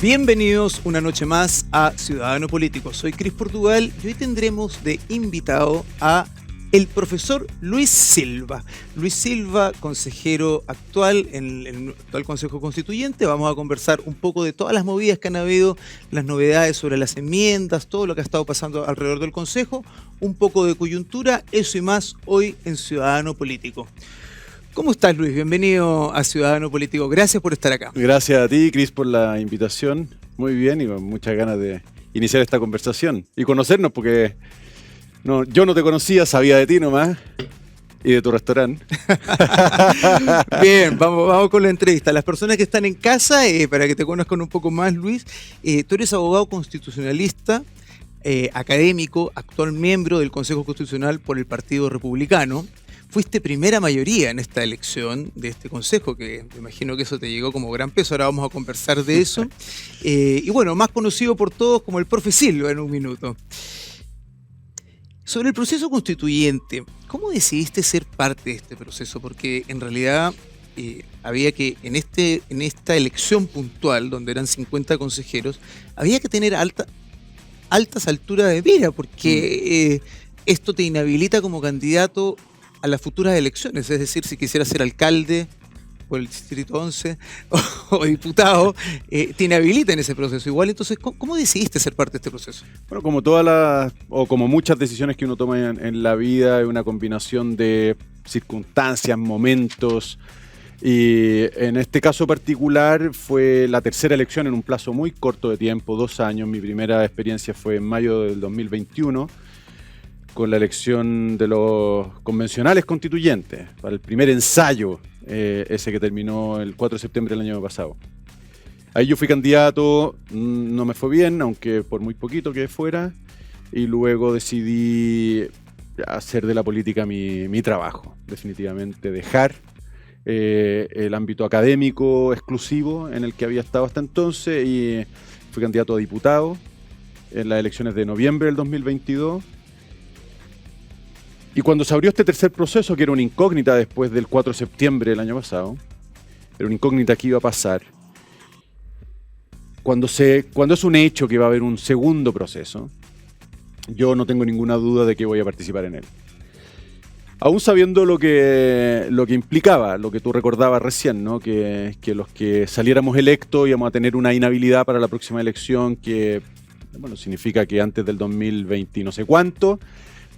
Bienvenidos una noche más a Ciudadano Político. Soy Cris Portugal y hoy tendremos de invitado a el profesor Luis Silva. Luis Silva, consejero actual en el actual Consejo Constituyente. Vamos a conversar un poco de todas las movidas que han habido, las novedades sobre las enmiendas, todo lo que ha estado pasando alrededor del Consejo, un poco de coyuntura, eso y más hoy en Ciudadano Político. ¿Cómo estás, Luis? Bienvenido a Ciudadano Político. Gracias por estar acá. Gracias a ti, Cris, por la invitación. Muy bien y con muchas ganas de iniciar esta conversación y conocernos porque yo no te conocía, sabía de ti nomás y de tu restaurante. Bien, vamos con la entrevista. Las personas que están en casa, para que te conozcan un poco más, Luis, tú eres abogado constitucionalista, académico, actual miembro del Consejo Constitucional por el Partido Republicano. Fuiste primera mayoría en esta elección de este consejo, que me imagino que eso te llegó como gran peso. Ahora vamos a conversar de eso. Y bueno, más conocido por todos como el profe Silva en un minuto. Sobre el proceso constituyente, ¿cómo decidiste ser parte de este proceso? Porque en realidad había que, en esta elección puntual, donde eran 50 consejeros, había que tener altas alturas de mira, porque esto te inhabilita como candidato a las futuras elecciones, es decir, si quisieras ser alcalde por el Distrito 11 o diputado, te inhabilita en ese proceso. Igual, entonces, ¿cómo decidiste ser parte de este proceso? Bueno, como muchas decisiones que uno toma en la vida, es una combinación de circunstancias, momentos, y en este caso particular fue la tercera elección en un plazo muy corto de tiempo, 2 años. Mi primera experiencia fue en mayo del 2021, con la elección de los convencionales constituyentes, para el primer ensayo, ese que terminó el 4 de septiembre del año pasado. Ahí yo fui candidato, no me fue bien, aunque por muy poquito que fuera, y luego decidí hacer de la política mi trabajo, definitivamente dejar el ámbito académico exclusivo en el que había estado hasta entonces, y fui candidato a diputado en las elecciones de noviembre del 2022. Y cuando se abrió este tercer proceso, que era una incógnita después del 4 de septiembre del año pasado, era una incógnita que iba a pasar, cuando es un hecho que va a haber un segundo proceso, yo no tengo ninguna duda de que voy a participar en él. Aún sabiendo lo que implicaba, lo que tú recordabas recién, ¿no? Que los que saliéramos electos íbamos a tener una inhabilidad para la próxima elección que, bueno, significa que antes del 2020 no sé cuánto,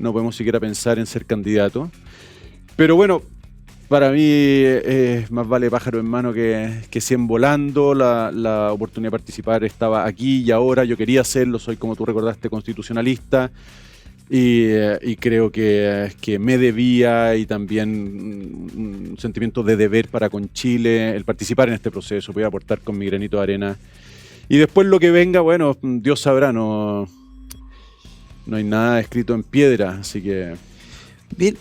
no podemos siquiera pensar en ser candidato. Pero bueno, para mí más vale pájaro en mano que 100 volando. La oportunidad de participar estaba aquí y ahora. Yo quería hacerlo, soy, como tú recordaste, constitucionalista. Y creo que me debía, y también un sentimiento de deber para con Chile, el participar en este proceso. Voy a aportar con mi granito de arena. Y después lo que venga, bueno, Dios sabrá, no hay nada escrito en piedra, así que... Bien,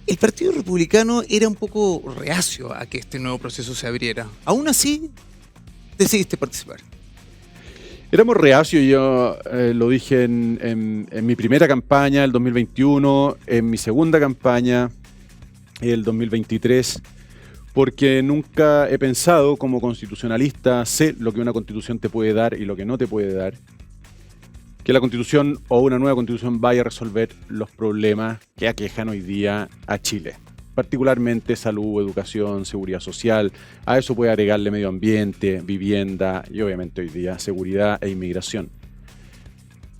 el Partido Republicano era un poco reacio a que este nuevo proceso se abriera. Aún así, decidiste participar. Éramos reacios, yo lo dije en mi primera campaña, el 2021, en mi segunda campaña, el 2023, porque nunca he pensado como constitucionalista, sé lo que una constitución te puede dar y lo que no te puede dar, que la constitución o una nueva constitución vaya a resolver los problemas que aquejan hoy día a Chile. Particularmente salud, educación, seguridad social. A eso puede agregarle medio ambiente, vivienda y obviamente hoy día seguridad e inmigración.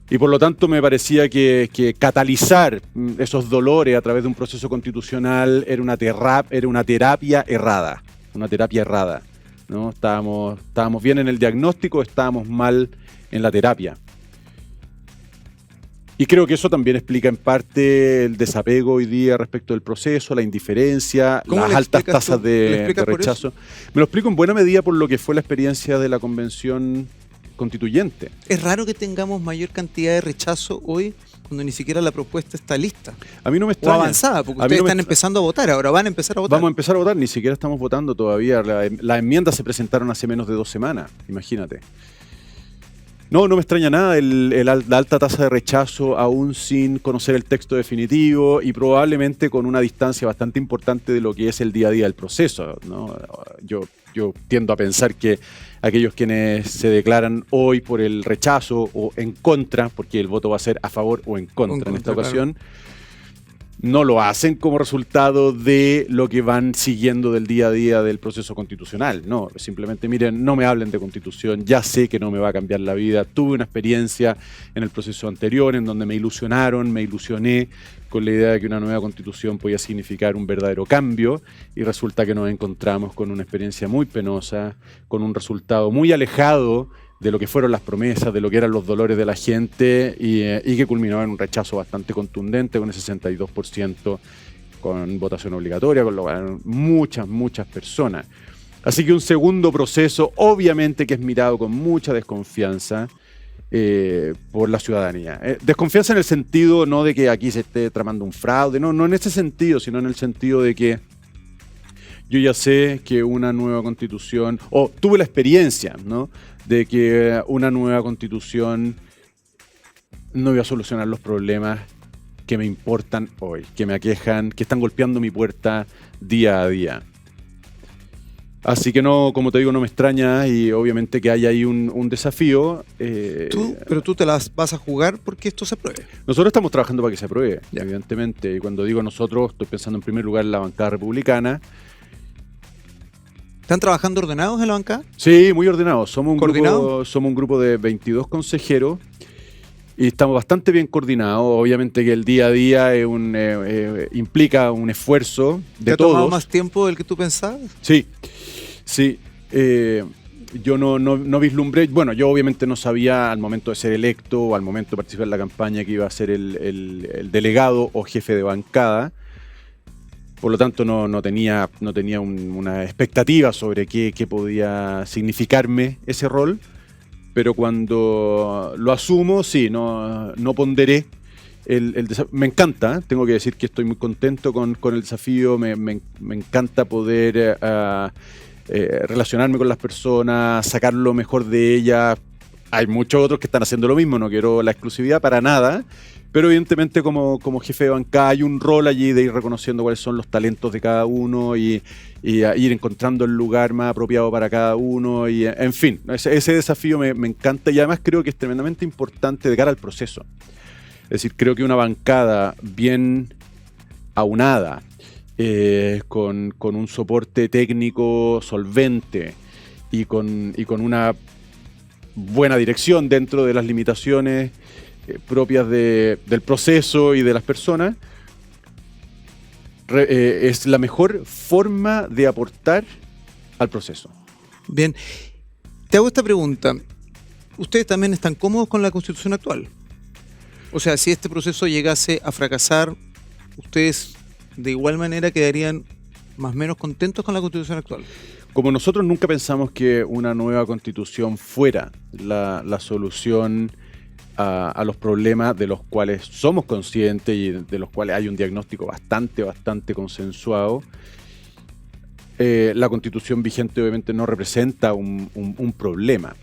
Y por lo tanto me parecía que catalizar esos dolores a través de un proceso constitucional era una terapia errada. Una terapia errada, ¿no? Estábamos bien en el diagnóstico, estábamos mal en la terapia. Y creo que eso también explica en parte el desapego hoy día respecto del proceso, la indiferencia, las altas tasas de rechazo. Me lo explico en buena medida por lo que fue la experiencia de la convención constituyente. Es raro que tengamos mayor cantidad de rechazo hoy cuando ni siquiera la propuesta está lista. A mí no me extraña. O avanzada, porque ustedes están empezando a votar, ahora van a empezar a votar. Vamos a empezar a votar, ni siquiera estamos votando todavía. Las enmiendas se presentaron hace menos de 2 semanas, imagínate. No me extraña nada la alta tasa de rechazo aún sin conocer el texto definitivo y probablemente con una distancia bastante importante de lo que es el día a día del proceso, ¿no? Yo yo tiendo a pensar que aquellos quienes se declaran hoy por el rechazo o en contra, porque el voto va a ser a favor o en contra en esta ocasión, no lo hacen como resultado de lo que van siguiendo del día a día del proceso constitucional. No, simplemente miren, no me hablen de constitución, ya sé que no me va a cambiar la vida. Tuve una experiencia en el proceso anterior en donde me ilusioné con la idea de que una nueva constitución podía significar un verdadero cambio, y resulta que nos encontramos con una experiencia muy penosa, con un resultado muy alejado de lo que fueron las promesas, de lo que eran los dolores de la gente, y que culminó en un rechazo bastante contundente, con el 62% con votación obligatoria, con lo cual muchas personas. Así que un segundo proceso, obviamente que es mirado con mucha desconfianza por la ciudadanía. Desconfianza en el sentido no de que aquí se esté tramando un fraude, no en ese sentido, sino en el sentido de que yo ya sé que una nueva constitución, o tuve la experiencia, ¿no?, de que una nueva constitución no iba a solucionar los problemas que me importan hoy, que me aquejan, que están golpeando mi puerta día a día. Así que no, como te digo, no me extraña, y obviamente que hay ahí un desafío. Pero tú te las vas a jugar porque esto se apruebe. Nosotros estamos trabajando para que se apruebe, Ya. evidentemente. Y cuando digo nosotros, estoy pensando en primer lugar en la bancada republicana. ¿Están trabajando ordenados en la bancada? Sí, muy ordenados. Somos ¿Coordinado? un grupo de 22 consejeros y estamos bastante bien coordinados. Obviamente que el día a día implica un esfuerzo de ¿Te ha tomado todos. más tiempo del que tú pensabas? Sí. Yo no vislumbré. Bueno, yo obviamente no sabía al momento de ser electo o al momento de participar en la campaña que iba a ser el delegado o jefe de bancada. Por lo tanto, no tenía una expectativa sobre qué podía significarme ese rol, pero cuando lo asumo, sí, no ponderé el desafío. Me encanta, tengo que decir que estoy muy contento con el desafío, me encanta poder relacionarme con las personas, sacar lo mejor de ellas. Hay muchos otros que están haciendo lo mismo, no quiero la exclusividad para nada, pero evidentemente como jefe de bancada hay un rol allí de ir reconociendo cuáles son los talentos de cada uno y ir encontrando el lugar más apropiado para cada uno. Y en fin, ese desafío me encanta, y además creo que es tremendamente importante de cara al proceso. Es decir, creo que una bancada bien aunada, con un soporte técnico solvente y con una buena dirección dentro de las limitaciones propias del proceso y de las personas, es la mejor forma de aportar al proceso. Bien, te hago esta pregunta. ¿Ustedes también están cómodos con la Constitución actual? O sea, si este proceso llegase a fracasar, ¿ustedes de igual manera quedarían más o menos contentos con la Constitución actual? Como nosotros nunca pensamos que una nueva constitución fuera la solución a los problemas de los cuales somos conscientes y de los cuales hay un diagnóstico bastante consensuado, la constitución vigente obviamente no representa un problema,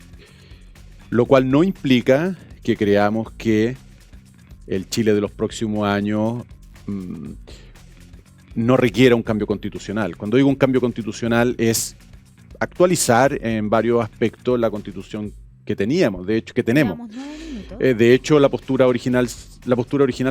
lo cual no implica que creamos que el Chile de los próximos años no requiera un cambio constitucional. Cuando digo un cambio constitucional es actualizar en varios aspectos la constitución que teníamos, de hecho que tenemos. De hecho, la postura original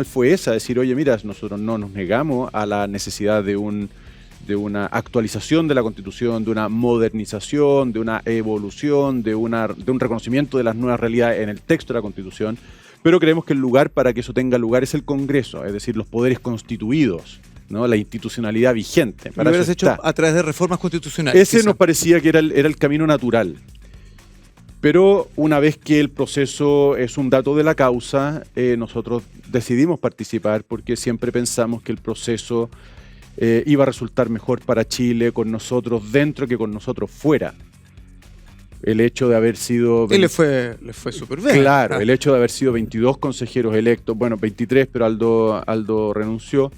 fue esa, decir, oye, mira, nosotros no nos negamos a la necesidad de una actualización de la Constitución, de una modernización, de una evolución, de un reconocimiento de las nuevas realidades en el texto de la Constitución, pero creemos que el lugar para que eso tenga lugar es el Congreso, es decir, los poderes constituidos, ¿no? La institucionalidad vigente. Lo hubieras hecho a través de reformas constitucionales. Ese nos parecía que era el camino natural. Pero una vez que el proceso es un dato de la causa, nosotros decidimos participar porque siempre pensamos que el proceso iba a resultar mejor para Chile con nosotros dentro que con nosotros fuera. El hecho de haber sido... Y le fue súper bien. Claro, el hecho de haber sido 22 consejeros electos, bueno, 23, pero Aldo renunció.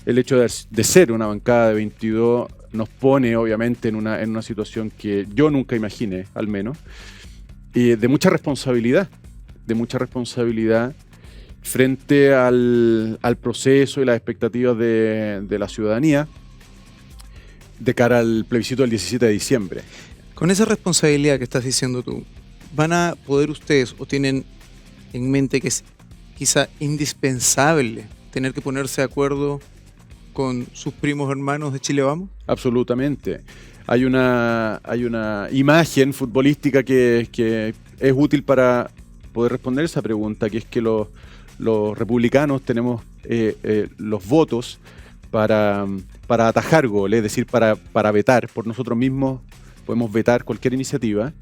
El hecho de ser una bancada de 22 nos pone obviamente en una situación que yo nunca imaginé, al menos, y de mucha responsabilidad frente al proceso y las expectativas de la ciudadanía. de cara al plebiscito del 17 de diciembre. Con esa responsabilidad que estás diciendo tú, ¿van a poder ustedes o tienen en mente que es quizá indispensable tener que ponerse de acuerdo con sus primos hermanos de Chile Vamos? Absolutamente. Hay una imagen futbolística que es útil para poder responder esa pregunta, que es que los republicanos tenemos los votos para atajar goles, es decir, para vetar. Por nosotros mismos podemos vetar cualquier iniciativa,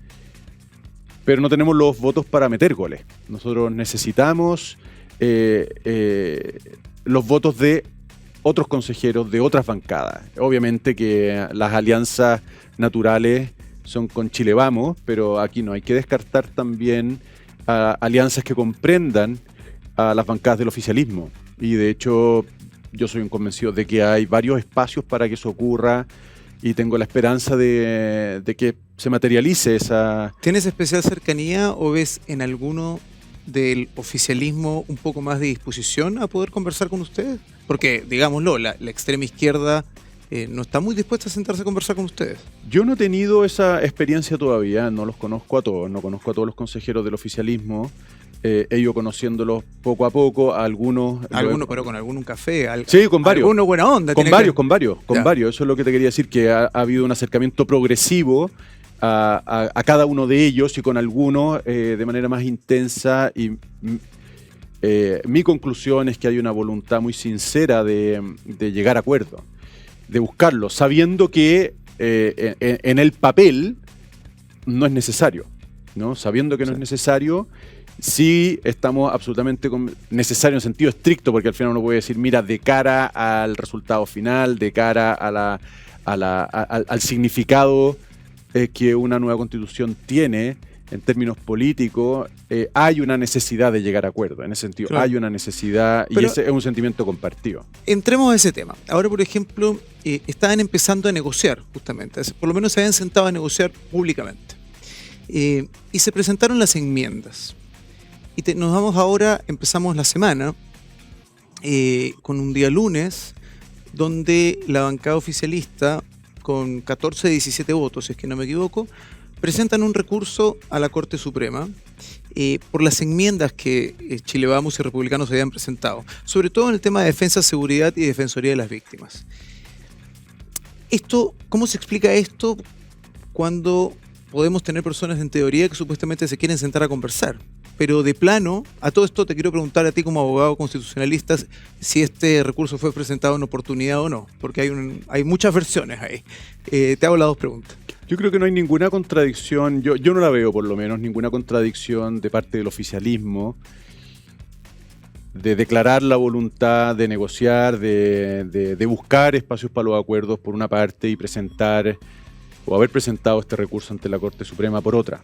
pero no tenemos los votos para meter goles. Nosotros necesitamos los votos de otros consejeros de otras bancadas. Obviamente que las alianzas naturales son con Chile Vamos, pero aquí no hay que descartar también alianzas que comprendan a las bancadas del oficialismo. Y de hecho, yo soy un convencido de que hay varios espacios para que eso ocurra y tengo la esperanza de que se materialice esa... ¿Tienes especial cercanía o ves en alguno del oficialismo un poco más de disposición a poder conversar con ustedes? Porque, digámoslo, la extrema izquierda no está muy dispuesta a sentarse a conversar con ustedes. Yo no he tenido esa experiencia todavía, no los conozco a todos, no conozco a todos los consejeros del oficialismo. He ido conociéndolos poco a poco, a algunos... Pero con algún un café. Sí, con varios. Alguno buena onda. Con varios. Eso es lo que te quería decir, que ha habido un acercamiento progresivo a cada uno de ellos y con algunos de manera más intensa. Y mi conclusión es que hay una voluntad muy sincera de llegar a acuerdo, de buscarlo, sabiendo que en el papel no es necesario, ¿no? Sabiendo que no es necesario. Sí, estamos absolutamente necesario en sentido estricto, porque al final uno puede decir, mira, de cara al resultado final, de cara al significado que una nueva constitución tiene en términos políticos, hay una necesidad de llegar a acuerdo. En ese sentido, claro, hay una necesidad. Pero y ese es un sentimiento compartido. Entremos a ese tema. Ahora, por ejemplo, estaban empezando a negociar, justamente. Por lo menos se habían sentado a negociar públicamente. Y se presentaron las enmiendas. Y nos vamos ahora, empezamos la semana con un día lunes donde la bancada oficialista, con 14 de 17 votos, si es que no me equivoco, presentan un recurso a la Corte Suprema por las enmiendas que Chile Vamos y Republicanos habían presentado, sobre todo en el tema de defensa, seguridad y defensoría de las víctimas. ¿Cómo se explica esto cuando podemos tener personas en teoría que supuestamente se quieren sentar a conversar? Pero de plano, a todo esto te quiero preguntar a ti como abogado constitucionalista si este recurso fue presentado en oportunidad o no, porque hay muchas versiones ahí. Te hago las dos preguntas. Yo creo que no hay ninguna contradicción, yo no la veo por lo menos, ninguna contradicción de parte del oficialismo de declarar la voluntad de negociar, de buscar espacios para los acuerdos por una parte y presentar o haber presentado este recurso ante la Corte Suprema por otra.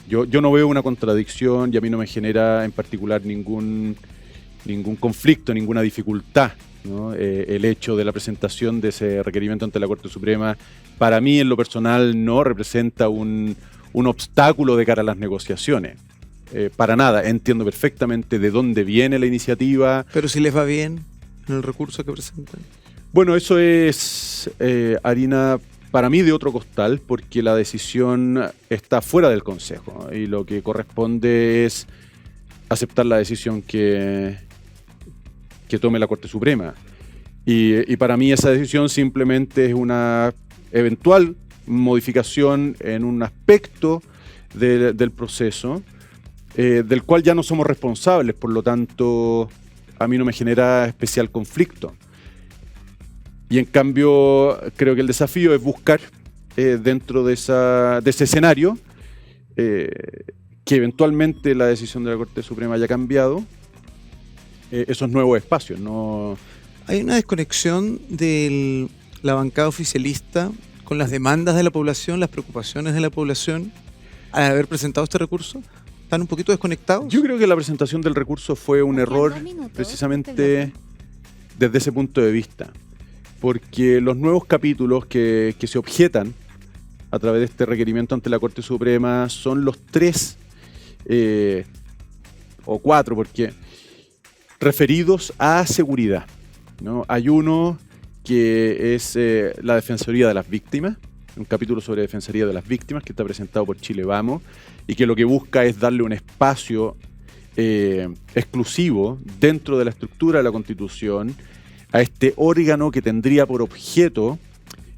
Yo no veo una contradicción y a mí no me genera en particular ningún conflicto, ninguna dificultad, ¿no? El hecho de la presentación de ese requerimiento ante la Corte Suprema, para mí en lo personal no representa un obstáculo de cara a las negociaciones. Para nada, entiendo perfectamente de dónde viene la iniciativa. Pero si les va bien en el recurso que presentan. Bueno, eso es harina para mí de otro costal, porque la decisión está fuera del Consejo y lo que corresponde es aceptar la decisión que tome la Corte Suprema. Y para mí esa decisión simplemente es una eventual modificación en un aspecto del proceso, del cual ya no somos responsables, por lo tanto a mí no me genera especial conflicto. Y en cambio, creo que el desafío es buscar dentro de ese escenario que eventualmente la decisión de la Corte Suprema haya cambiado esos nuevos espacios. ¿No? Hay una desconexión de la bancada oficialista con las demandas de la población, las preocupaciones de la población al haber presentado este recurso. ¿Están un poquito desconectados? Yo creo que la presentación del recurso fue un error precisamente desde ese punto de vista. Porque los nuevos capítulos que se objetan a través de este requerimiento ante la Corte Suprema son los 3 o 4, porque referidos a seguridad, ¿no? Hay uno que es la Defensoría de las Víctimas, un capítulo sobre Defensoría de las Víctimas que está presentado por Chile Vamos y que lo que busca es darle un espacio exclusivo dentro de la estructura de la Constitución a este órgano que tendría por objeto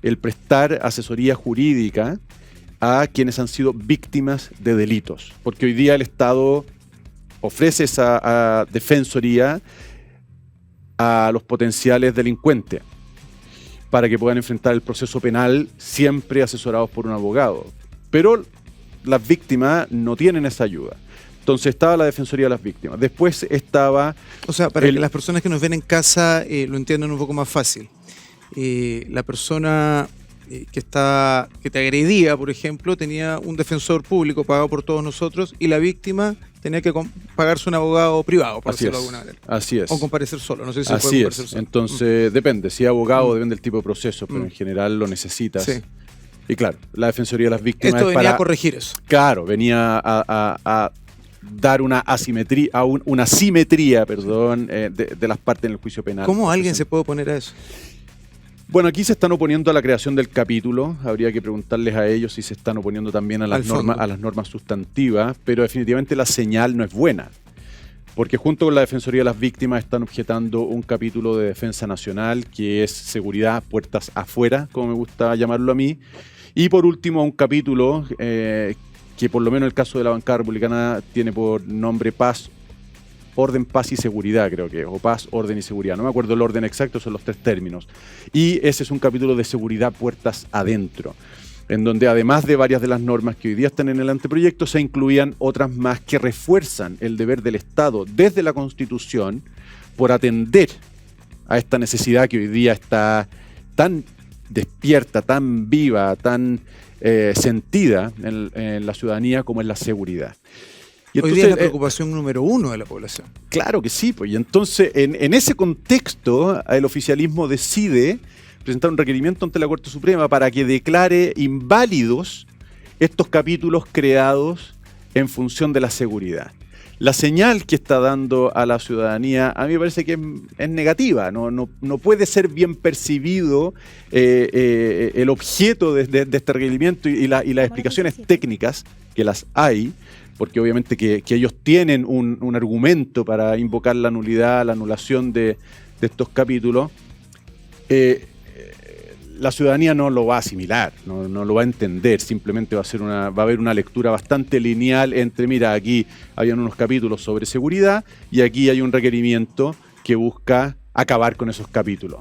el prestar asesoría jurídica a quienes han sido víctimas de delitos. Porque hoy día el Estado ofrece esa defensoría a los potenciales delincuentes para que puedan enfrentar el proceso penal siempre asesorados por un abogado. Pero las víctimas no tienen esa ayuda. Entonces estaba la Defensoría de las Víctimas. Después estaba... O sea, para que las personas que nos ven en casa lo entiendan un poco más fácil. La persona que te agredía, por ejemplo, tenía un defensor público pagado por todos nosotros y la víctima tenía que pagarse un abogado privado, por decirlo de alguna manera. Así es. O comparecer solo, no sé si se puede Así comparecer es. solo. Entonces, depende. Si es abogado, depende del tipo de proceso, pero en general lo necesitas. Sí. Y claro, la Defensoría de las Víctimas Esto venía para a corregir eso. Claro, venía a dar una asimetría, una simetría, de las partes en el juicio penal. ¿Cómo alguien se puede oponer a eso? Bueno, aquí se están oponiendo a la creación del capítulo. Habría que preguntarles a ellos si se están oponiendo también a las normas sustantivas, pero definitivamente la señal no es buena. Porque junto con la Defensoría de las Víctimas están objetando un capítulo de defensa nacional que es seguridad puertas afuera, como me gusta llamarlo a mí. Y por último, un capítulo que por lo menos en el caso de la bancada republicana tiene por nombre Paz, Orden, Paz y Seguridad, creo que, o Paz, Orden y Seguridad. No me acuerdo el orden exacto, son los 3 términos. Y ese es un capítulo de seguridad puertas adentro, en donde además de varias de las normas que hoy día están en el anteproyecto, se incluían otras más que refuerzan el deber del Estado desde la Constitución por atender a esta necesidad que hoy día está tan despierta, tan viva, tan sentida en la ciudadanía como en la seguridad. Y hoy entonces, día es la preocupación número 1 de la población. Claro que sí, pues. Y entonces en ese contexto el oficialismo decide presentar un requerimiento ante la Corte Suprema para que declare inválidos estos capítulos creados en función de la seguridad. La señal que está dando a la ciudadanía a mí me parece que es negativa, no puede ser bien percibido el objeto de este requerimiento y las explicaciones técnicas, que las hay, porque obviamente que ellos tienen un argumento para invocar la nulidad, la anulación de estos capítulos. La ciudadanía no lo va a asimilar, no lo va a entender, simplemente va a haber una lectura bastante lineal entre, mira, aquí habían unos capítulos sobre seguridad y aquí hay un requerimiento que busca acabar con esos capítulos.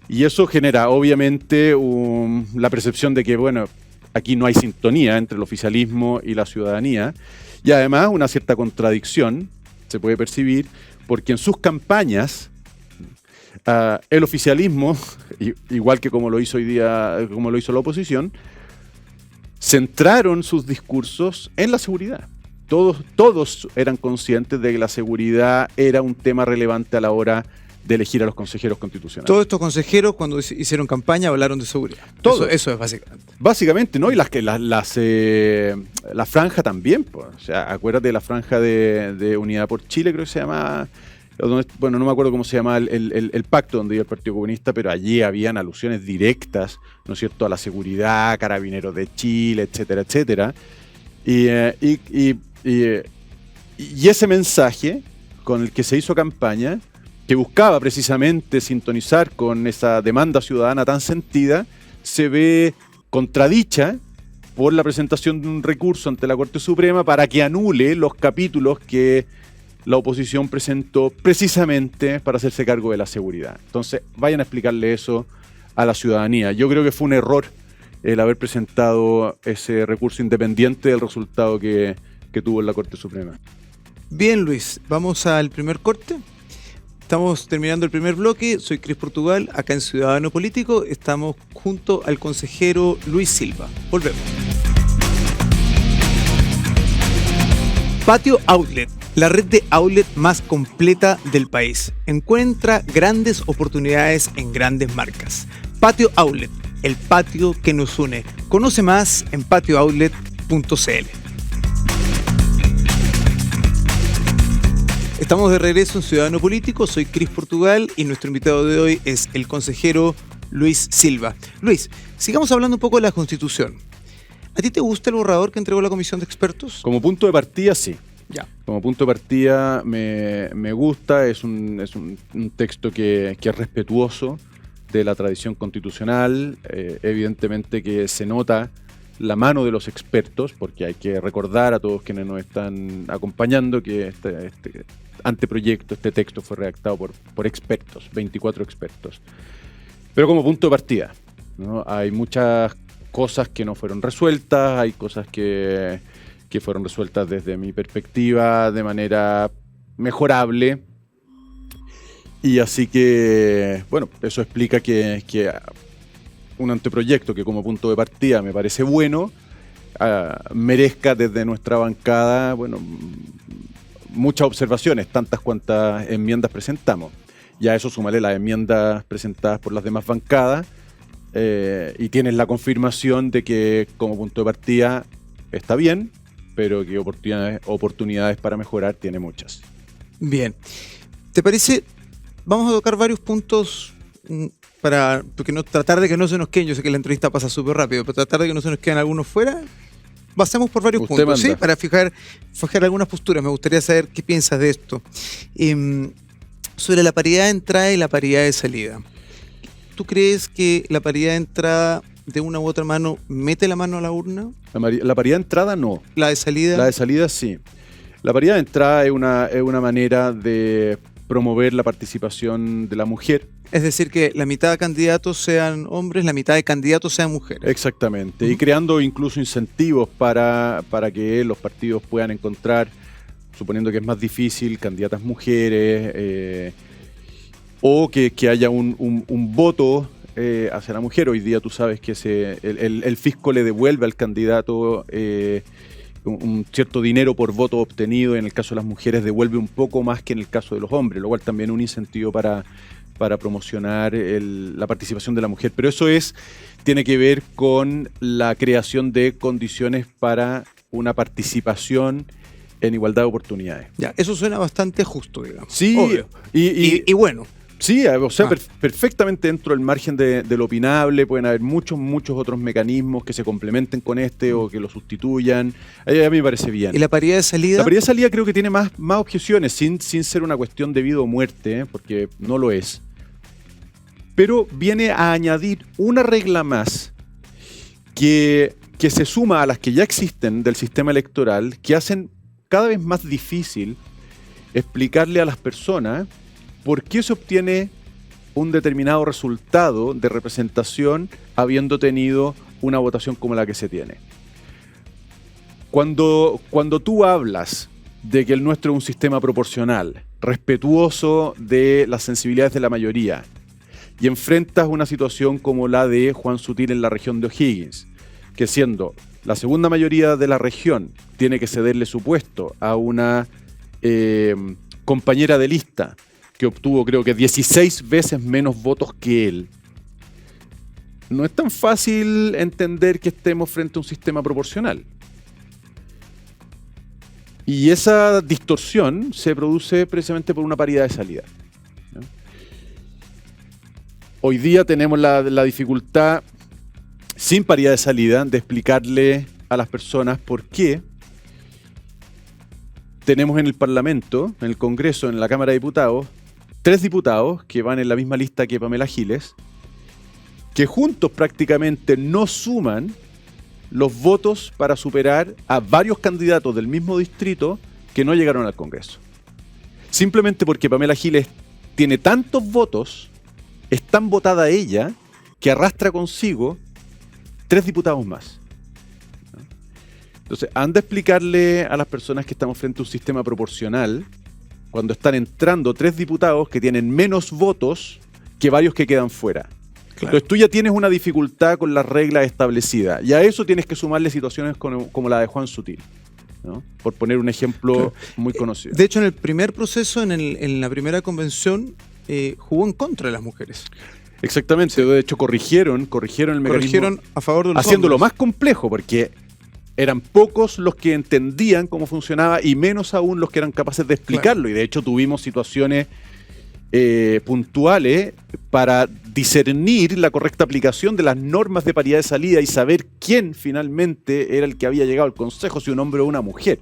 Y eso genera obviamente la percepción de que, bueno, aquí no hay sintonía entre el oficialismo y la ciudadanía, y además una cierta contradicción se puede percibir porque en sus campañas el oficialismo, igual que como lo hizo hoy día, como lo hizo la oposición, centraron sus discursos en la seguridad. Todos eran conscientes de que la seguridad era un tema relevante a la hora de elegir a los consejeros constitucionales. Todos estos consejeros, cuando hicieron campaña, hablaron de seguridad. Eso es básicamente. Básicamente, ¿no? Y la franja también, pues. O sea, acuérdate de la franja de Unidad por Chile, creo que se llama. Bueno, no me acuerdo cómo se llama el pacto donde iba el Partido Comunista, pero allí habían alusiones directas, ¿no es cierto?, a la seguridad, Carabineros de Chile, etcétera, etcétera. Y ese mensaje con el que se hizo campaña, que buscaba precisamente sintonizar con esa demanda ciudadana tan sentida, se ve contradicha por la presentación de un recurso ante la Corte Suprema para que anule los capítulos que la oposición presentó precisamente para hacerse cargo de la seguridad. Entonces, vayan a explicarle eso a la ciudadanía. Yo creo que fue un error el haber presentado ese recurso independiente del resultado que tuvo en la Corte Suprema. Bien, Luis, vamos al primer corte. Estamos terminando el primer bloque. Soy Cris Portugal, acá en Ciudadano Político. Estamos junto al consejero Luis Silva. Volvemos. Patio Outlet, la red de outlet más completa del país. Encuentra grandes oportunidades en grandes marcas. Patio Outlet, el patio que nos une. Conoce más en patiooutlet.cl. Estamos de regreso en Ciudadano Político, soy Cris Portugal y nuestro invitado de hoy es el consejero Luis Silva. Luis, sigamos hablando un poco de la Constitución. ¿A ti te gusta el borrador que entregó la Comisión de Expertos? Como punto de partida, sí. Ya. Como punto de partida me gusta, es un texto que es respetuoso de la tradición constitucional, evidentemente que se nota la mano de los expertos, porque hay que recordar a todos quienes nos están acompañando que este anteproyecto, este texto fue redactado por expertos, 24 expertos. Pero como punto de partida, ¿no? Hay muchas cosas que no fueron resueltas, hay cosas que fueron resueltas desde mi perspectiva de manera mejorable. Y así que, bueno, eso explica que un anteproyecto que como punto de partida me parece bueno, merezca desde nuestra bancada, bueno, muchas observaciones, tantas cuantas enmiendas presentamos. Ya eso súmale las enmiendas presentadas por las demás bancadas y tienes la confirmación de que como punto de partida está bien, pero que oportunidades para mejorar tiene muchas. Bien. ¿Te parece? Vamos a tocar varios puntos porque tratar de que no se nos queden. Yo sé que la entrevista pasa súper rápido, pero tratar de que no se nos queden algunos fuera. Pasemos por varios Usted puntos, manda. ¿sí? Para fijar algunas posturas. Me gustaría saber qué piensas de esto. Sobre la paridad de entrada y la paridad de salida. ¿Tú crees que la paridad de entrada de una u otra mano mete la mano a la urna? La paridad de entrada no. ¿La de salida? La de salida sí. La paridad de entrada es una manera de promover la participación de la mujer. Es decir, que la mitad de candidatos sean hombres, la mitad de candidatos sean mujeres. Exactamente. Y creando incluso incentivos para que los partidos puedan encontrar, suponiendo que es más difícil, candidatas mujeres, o que haya un voto hacia la mujer. Hoy día tú sabes que el fisco le devuelve al candidato un cierto dinero por voto obtenido. En el caso de las mujeres devuelve un poco más que en el caso de los hombres, lo cual también es un incentivo para promocionar la participación de la mujer. Pero eso tiene que ver con la creación de condiciones para una participación en igualdad de oportunidades. Ya, eso suena bastante justo, digamos. Sí, obvio. Y bueno. Sí, o sea, perfectamente dentro del margen de lo opinable. Pueden haber muchos otros mecanismos que se complementen con o que lo sustituyan. A mí me parece bien. ¿Y la paridad de salida? La paridad de salida creo que tiene más objeciones, sin ser una cuestión de vida o muerte, porque no lo es. Pero viene a añadir una regla más que se suma a las que ya existen del sistema electoral, que hacen cada vez más difícil explicarle a las personas por qué se obtiene un determinado resultado de representación habiendo tenido una votación como la que se tiene. Cuando tú hablas de que el nuestro es un sistema proporcional, respetuoso de las sensibilidades de la mayoría, y enfrentas una situación como la de Juan Sutil en la región de O'Higgins, que siendo la segunda mayoría de la región tiene que cederle su puesto a una compañera de lista que obtuvo creo que 16 veces menos votos que él, no es tan fácil entender que estemos frente a un sistema proporcional. Y esa distorsión se produce precisamente por una paridad de salida, ¿no? Hoy día tenemos la dificultad, sin paridad de salida, de explicarle a las personas por qué tenemos en el Parlamento, en el Congreso, en la Cámara de Diputados, 3 diputados que van en la misma lista que Pamela Giles, que juntos prácticamente no suman los votos para superar a varios candidatos del mismo distrito que no llegaron al Congreso. Simplemente porque Pamela Giles tiene tantos votos, es tan votada ella, que arrastra consigo 3 diputados más. Entonces, anda a explicarle a las personas que estamos frente a un sistema proporcional cuando están entrando 3 diputados que tienen menos votos que varios que quedan fuera. Claro. Entonces tú ya tienes una dificultad con las reglas establecidas y a eso tienes que sumarle situaciones como la de Juan Sutil, ¿no? Por poner un ejemplo muy conocido. De hecho, en el primer proceso, en la primera convención, jugó en contra de las mujeres. Exactamente, de hecho corrigieron el mecanismo. Corrigieron a favor de los haciéndolo hombres. más complejo, porque eran pocos los que entendían cómo funcionaba y menos aún los que eran capaces de explicarlo. Claro. Y de hecho tuvimos situaciones puntuales para discernir la correcta aplicación de las normas de paridad de salida y saber quién finalmente era el que había llegado al consejo, si un hombre o una mujer.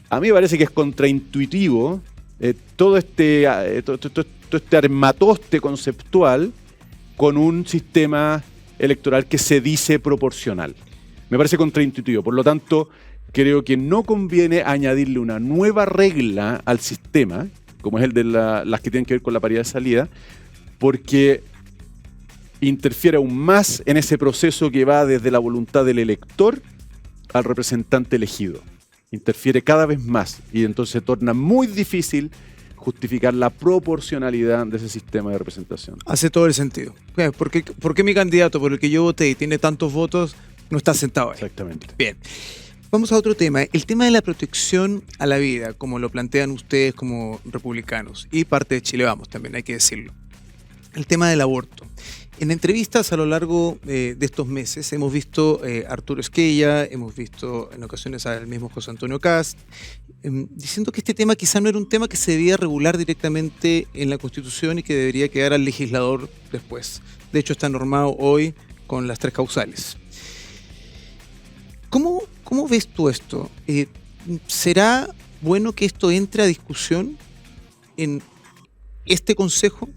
A mí me parece que es contraintuitivo todo este armatoste conceptual con un sistema electoral que se dice proporcional. Me parece contraintuitivo. Por lo tanto, creo que no conviene añadirle una nueva regla al sistema, como es el de las que tienen que ver con la paridad de salida, porque interfiere aún más en ese proceso que va desde la voluntad del elector al representante elegido. Interfiere cada vez más y entonces se torna muy difícil justificar la proporcionalidad de ese sistema de representación. Hace todo el sentido. ¿Por qué mi candidato por el que yo voté y tiene tantos votos no está sentado ahí? Exactamente. Bien. Vamos a otro tema. El tema de la protección a la vida, como lo plantean ustedes como republicanos y parte de Chile Vamos también, hay que decirlo. El tema del aborto. En entrevistas a lo largo de estos meses hemos visto a Arturo Esquella, hemos visto en ocasiones al mismo José Antonio Kast, diciendo que este tema quizá no era un tema que se debía regular directamente en la Constitución y que debería quedar al legislador después. De hecho, está normado hoy con las 3 causales. ¿Cómo ves tú esto? ¿Será bueno que esto entre a discusión en este Consejo?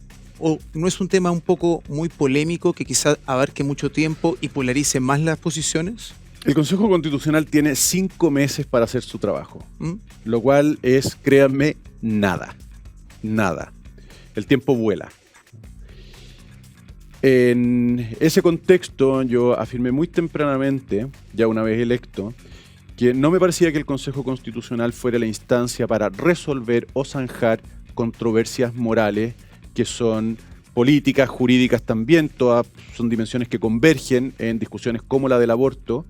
¿O no es un tema un poco muy polémico que quizás abarque mucho tiempo y polarice más las posiciones? El Consejo Constitucional tiene 5 meses para hacer su trabajo, lo cual es, créanme, nada. El tiempo vuela. En ese contexto yo afirmé muy tempranamente, ya una vez electo, que no me parecía que el Consejo Constitucional fuera la instancia para resolver o zanjar controversias morales que son políticas, jurídicas también, todas son dimensiones que convergen en discusiones como la del aborto,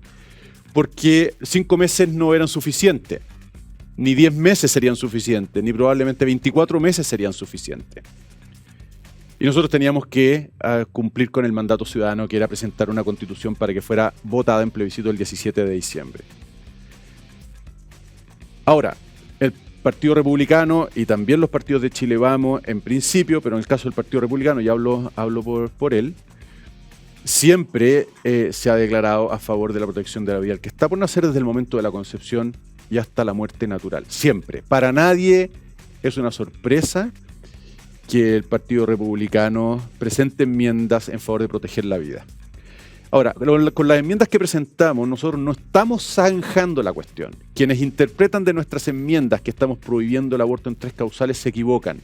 porque 5 meses no eran suficientes, ni 10 meses serían suficientes, ni probablemente 24 meses serían suficientes. Y nosotros teníamos que cumplir con el mandato ciudadano, que era presentar una constitución para que fuera votada en plebiscito el 17 de diciembre. Ahora, el Partido Republicano y también los partidos de Chile Vamos, en principio, pero en el caso del Partido Republicano, y hablo por él, siempre se ha declarado a favor de la protección de la vida, el que está por nacer desde el momento de la concepción y hasta la muerte natural. Siempre. Para nadie es una sorpresa que el Partido Republicano presente enmiendas en favor de proteger la vida. Ahora, con las enmiendas que presentamos, nosotros no estamos zanjando la cuestión. Quienes interpretan de nuestras enmiendas que estamos prohibiendo el aborto en 3 causales se equivocan,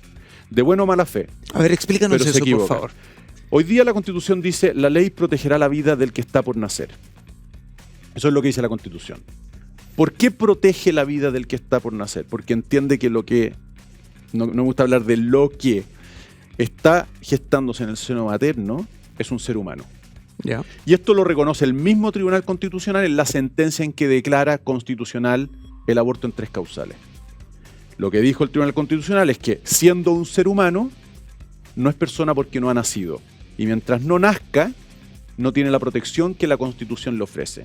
de buena o mala fe. A ver, explícanos eso, por favor. Hoy día la Constitución dice: la ley protegerá la vida del que está por nacer. Eso es lo que dice la Constitución. ¿Por qué protege la vida del que está por nacer? Porque entiende que lo que, no me gusta hablar de lo que está gestándose en el seno materno, es un ser humano. Yeah. Y esto lo reconoce el mismo Tribunal Constitucional en la sentencia en que declara constitucional el aborto en 3 causales. Lo que dijo el Tribunal Constitucional es que, siendo un ser humano, no es persona porque no ha nacido. Y mientras no nazca, no tiene la protección que la Constitución le ofrece.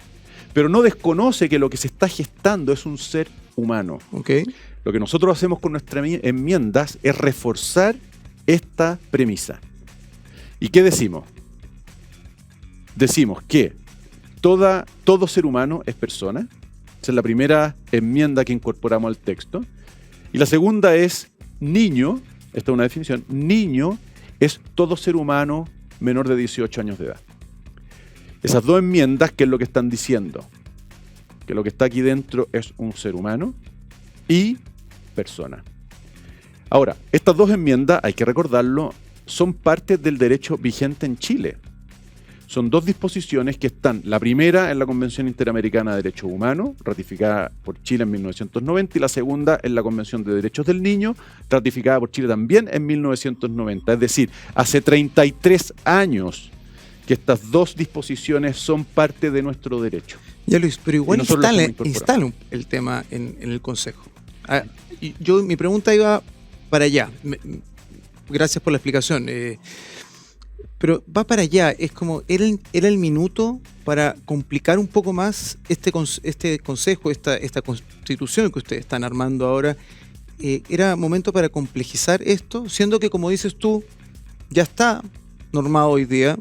Pero no desconoce que lo que se está gestando es un ser humano. Okay. Lo que nosotros hacemos con nuestras enmiendas es reforzar esta premisa. ¿Y qué decimos? Decimos que todo ser humano es persona. Esa es la primera enmienda que incorporamos al texto. Y la segunda es niño, esta es una definición, niño es todo ser humano menor de 18 años de edad. Esas 2 enmiendas, ¿qué es lo que están diciendo? Que lo que está aquí dentro es un ser humano y persona. Ahora, estas 2 enmiendas, hay que recordarlo, son parte del derecho vigente en Chile. Son 2 disposiciones que están, la primera en la Convención Interamericana de Derechos Humanos, ratificada por Chile en 1990, y la segunda en la Convención de Derechos del Niño, ratificada por Chile también en 1990. Es decir, hace 33 años que estas 2 disposiciones son parte de nuestro derecho. Ya, Luis, pero igual instala el tema en el Consejo. Mi pregunta iba para allá. Gracias por la explicación. Pero va para allá, es como, era el minuto para complicar un poco más este consejo, esta constitución que ustedes están armando ahora. Era momento para complejizar esto, siendo que, como dices tú, ya está normado hoy día,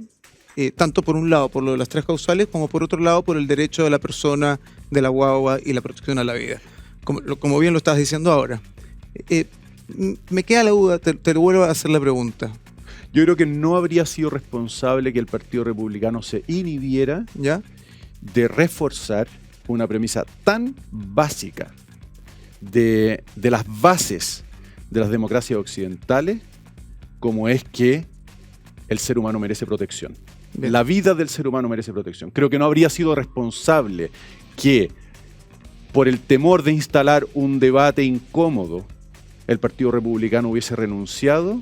tanto por un lado por lo de las 3 causales, como por otro lado por el derecho de la persona, de la guagua y la protección a la vida, como bien lo estás diciendo ahora. Me queda la duda, te lo vuelvo a hacer la pregunta. Yo creo que no habría sido responsable que el Partido Republicano se inhibiera, ¿Ya? de reforzar una premisa tan básica de las bases de las democracias occidentales como es que el ser humano merece protección. Bien. La vida del ser humano merece protección. Creo que no habría sido responsable que, por el temor de instalar un debate incómodo, el Partido Republicano hubiese renunciado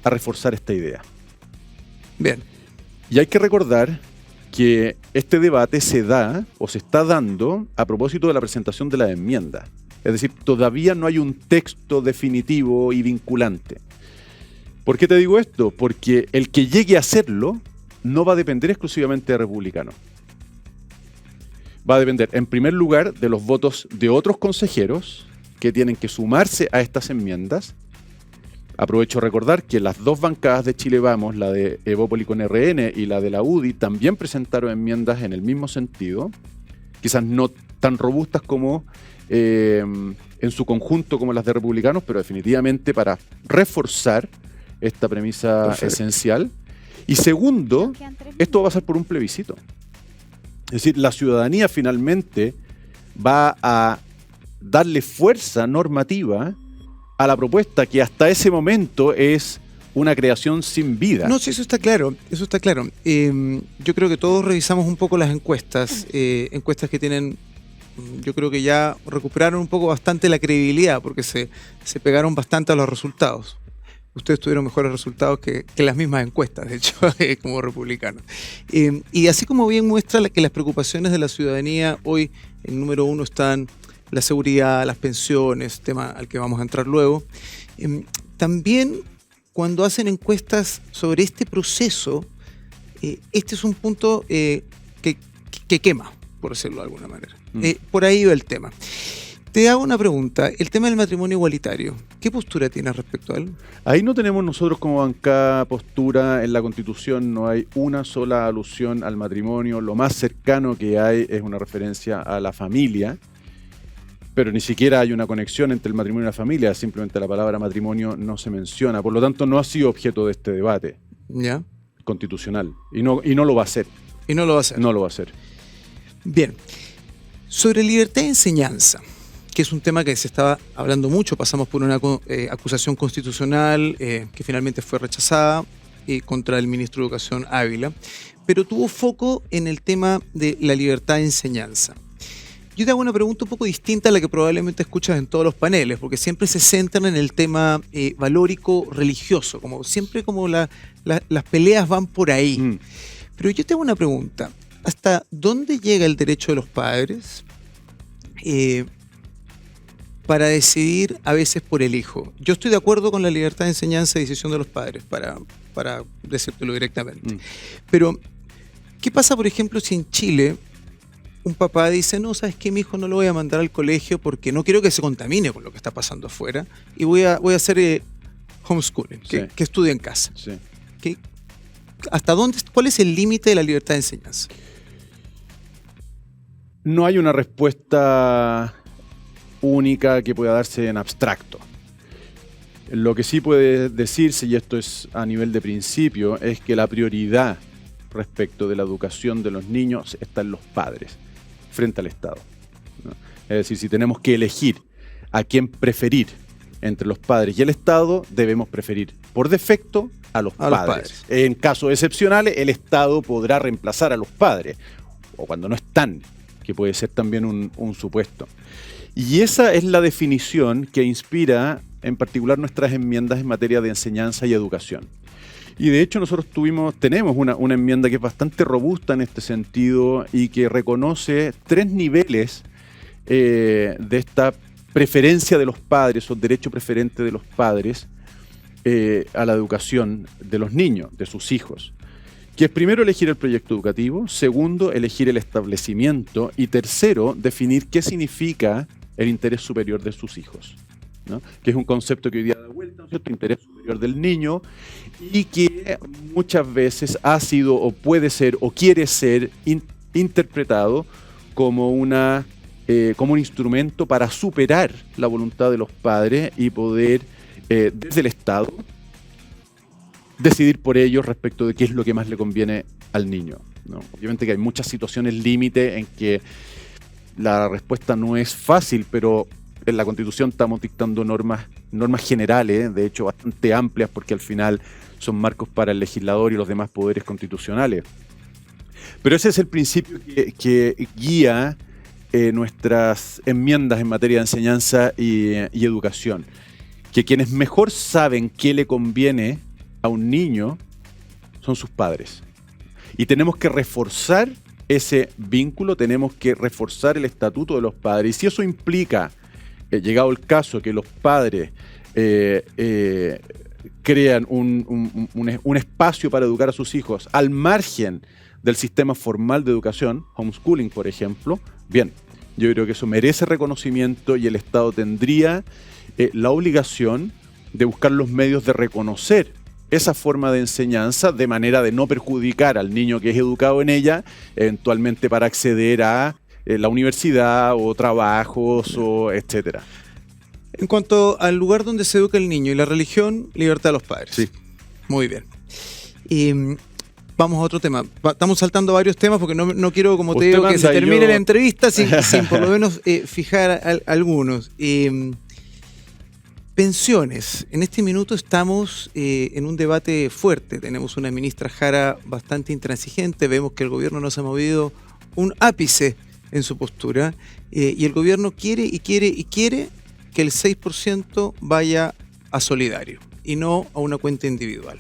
a reforzar esta idea. Bien. Y hay que recordar que este debate se da o se está dando a propósito de la presentación de la enmienda. Es decir, todavía no hay un texto definitivo y vinculante. ¿Por qué te digo esto? Porque el que llegue a hacerlo no va a depender exclusivamente de republicanos. Va a depender, en primer lugar, de los votos de otros consejeros que tienen que sumarse a estas enmiendas. Aprovecho a recordar que las 2 bancadas de Chile Vamos, la de Evópoli con RN y la de la UDI, también presentaron enmiendas en el mismo sentido, quizás no tan robustas como en su conjunto como las de republicanos, pero definitivamente para reforzar esta premisa Perfecto. esencial. Y segundo, esto va a pasar por un plebiscito. Es decir, la ciudadanía finalmente va a darle fuerza normativa a la propuesta que hasta ese momento es una creación sin vida. No, sí, eso está claro, eso está claro. Yo creo que todos revisamos un poco las encuestas, encuestas que tienen, yo creo que ya recuperaron un poco bastante la credibilidad, porque se pegaron bastante a los resultados. Ustedes tuvieron mejores resultados que las mismas encuestas, de hecho, como republicanos. Y así como bien muestra que las preocupaciones de la ciudadanía hoy, en número 1 están la seguridad, las pensiones, tema al que vamos a entrar luego. También cuando hacen encuestas sobre este proceso, este es un punto que quema, por decirlo de alguna manera. Por ahí va el tema. Te hago una pregunta, el tema del matrimonio igualitario, ¿qué postura tienes respecto a él? Ahí no tenemos nosotros como bancada postura. En la Constitución no hay una sola alusión al matrimonio. Lo más cercano que hay es una referencia a la familia, pero ni siquiera hay una conexión entre el matrimonio y la familia, simplemente la palabra matrimonio no se menciona. Por lo tanto, no ha sido objeto de este debate ¿Ya? constitucional y no lo va a ser. Y no lo va a hacer. No lo va a hacer. Bien, sobre libertad de enseñanza, que es un tema que se estaba hablando mucho, pasamos por una acusación constitucional que finalmente fue rechazada contra el ministro de Educación Ávila, pero tuvo foco en el tema de la libertad de enseñanza. Yo te hago una pregunta un poco distinta a la que probablemente escuchas en todos los paneles, porque siempre se centran en el tema valórico religioso, como siempre como las peleas van por ahí. Pero yo te hago una pregunta, ¿hasta dónde llega el derecho de los padres para decidir a veces por el hijo? Yo estoy de acuerdo con la libertad de enseñanza y decisión de los padres, para decírtelo directamente. Pero, ¿qué pasa, por ejemplo, si en Chile un papá dice, no, ¿sabes qué? Mi hijo no lo voy a mandar al colegio porque no quiero que se contamine con lo que está pasando afuera y voy a hacer homeschooling, Sí. que estudie en casa. Sí. ¿Hasta dónde? ¿Cuál es el límite de la libertad de enseñanza? No hay una respuesta única que pueda darse en abstracto. Lo que sí puede decirse, y esto es a nivel de principio, es que la prioridad respecto de la educación de los niños está en los padres, frente al Estado, ¿no? Es decir, si tenemos que elegir a quién preferir entre los padres y el Estado, debemos preferir por defecto a los padres. En casos excepcionales, el Estado podrá reemplazar a los padres, o cuando no están, que puede ser también un supuesto. Y esa es la definición que inspira en particular nuestras enmiendas en materia de enseñanza y educación. Y de hecho nosotros tenemos una enmienda que es bastante robusta en este sentido y que reconoce 3 niveles de esta preferencia de los padres o derecho preferente de los padres a la educación de los niños, de sus hijos. que es primero elegir el proyecto educativo, segundo elegir el establecimiento y tercero definir qué significa el interés superior de sus hijos, ¿no? Que es un concepto que hoy día da vuelta, ¿no es cierto? Interés superior del niño, y que muchas veces ha sido o puede ser o quiere ser interpretado como como un instrumento para superar la voluntad de los padres y poder desde el Estado decidir por ellos respecto de qué es lo que más le conviene al niño, ¿no? Obviamente que hay muchas situaciones límite en que la respuesta no es fácil, pero en la Constitución estamos dictando normas generales, de hecho bastante amplias, porque al final son marcos para el legislador y los demás poderes constitucionales. Pero ese es el principio que guía nuestras enmiendas en materia de enseñanza y educación. Que quienes mejor saben qué le conviene a un niño son sus padres. Y tenemos que reforzar ese vínculo, tenemos que reforzar el estatuto de los padres. Y si eso implica, llegado el caso, que los padres crean un espacio para educar a sus hijos al margen del sistema formal de educación, homeschooling, por ejemplo, bien, yo creo que eso merece reconocimiento y el Estado tendría la obligación de buscar los medios de reconocer esa forma de enseñanza de manera de no perjudicar al niño que es educado en ella, eventualmente para acceder a la universidad o trabajos o etcétera. En cuanto al lugar donde se educa el niño y la religión, libertad de los padres. Sí. Muy bien. Vamos a otro tema. Estamos saltando varios temas porque no quiero, como te digo, que se termine la entrevista sin por lo menos fijar algunos. Pensiones. En este minuto estamos en un debate fuerte. Tenemos una ministra Jara bastante intransigente. Vemos que el gobierno no se ha movido un ápice en su postura. Y el gobierno quiere que el 6% vaya a solidario y no a una cuenta individual.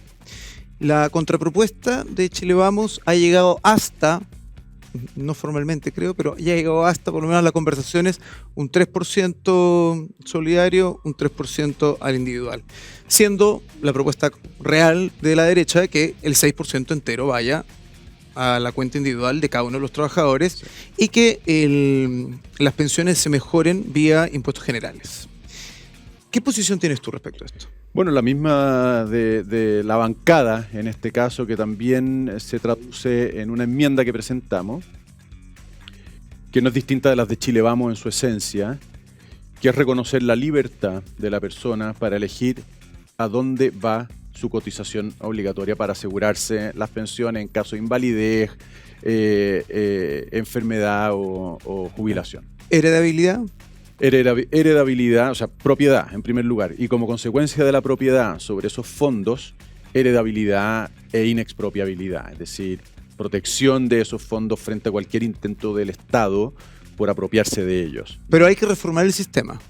La contrapropuesta de Chile Vamos ha llegado hasta, no formalmente creo, pero ya ha llegado hasta, por lo menos las conversaciones, un 3% solidario, un 3% al individual. Siendo la propuesta real de la derecha que el 6% entero vaya a la cuenta individual de cada uno de los trabajadores, sí, y que las pensiones se mejoren vía impuestos generales. ¿Qué posición tienes tú respecto a esto? Bueno, la misma de la bancada, en este caso, que también se traduce en una enmienda que presentamos, que no es distinta de las de Chile Vamos en su esencia, que es reconocer la libertad de la persona para elegir a dónde va su cotización obligatoria para asegurarse las pensiones en caso de invalidez, enfermedad o jubilación. ¿Heredabilidad? Heredabilidad, o sea, propiedad en primer lugar, y como consecuencia de la propiedad sobre esos fondos, heredabilidad e inexpropiabilidad, es decir, protección de esos fondos frente a cualquier intento del Estado por apropiarse de ellos. Pero hay que reformar el sistema.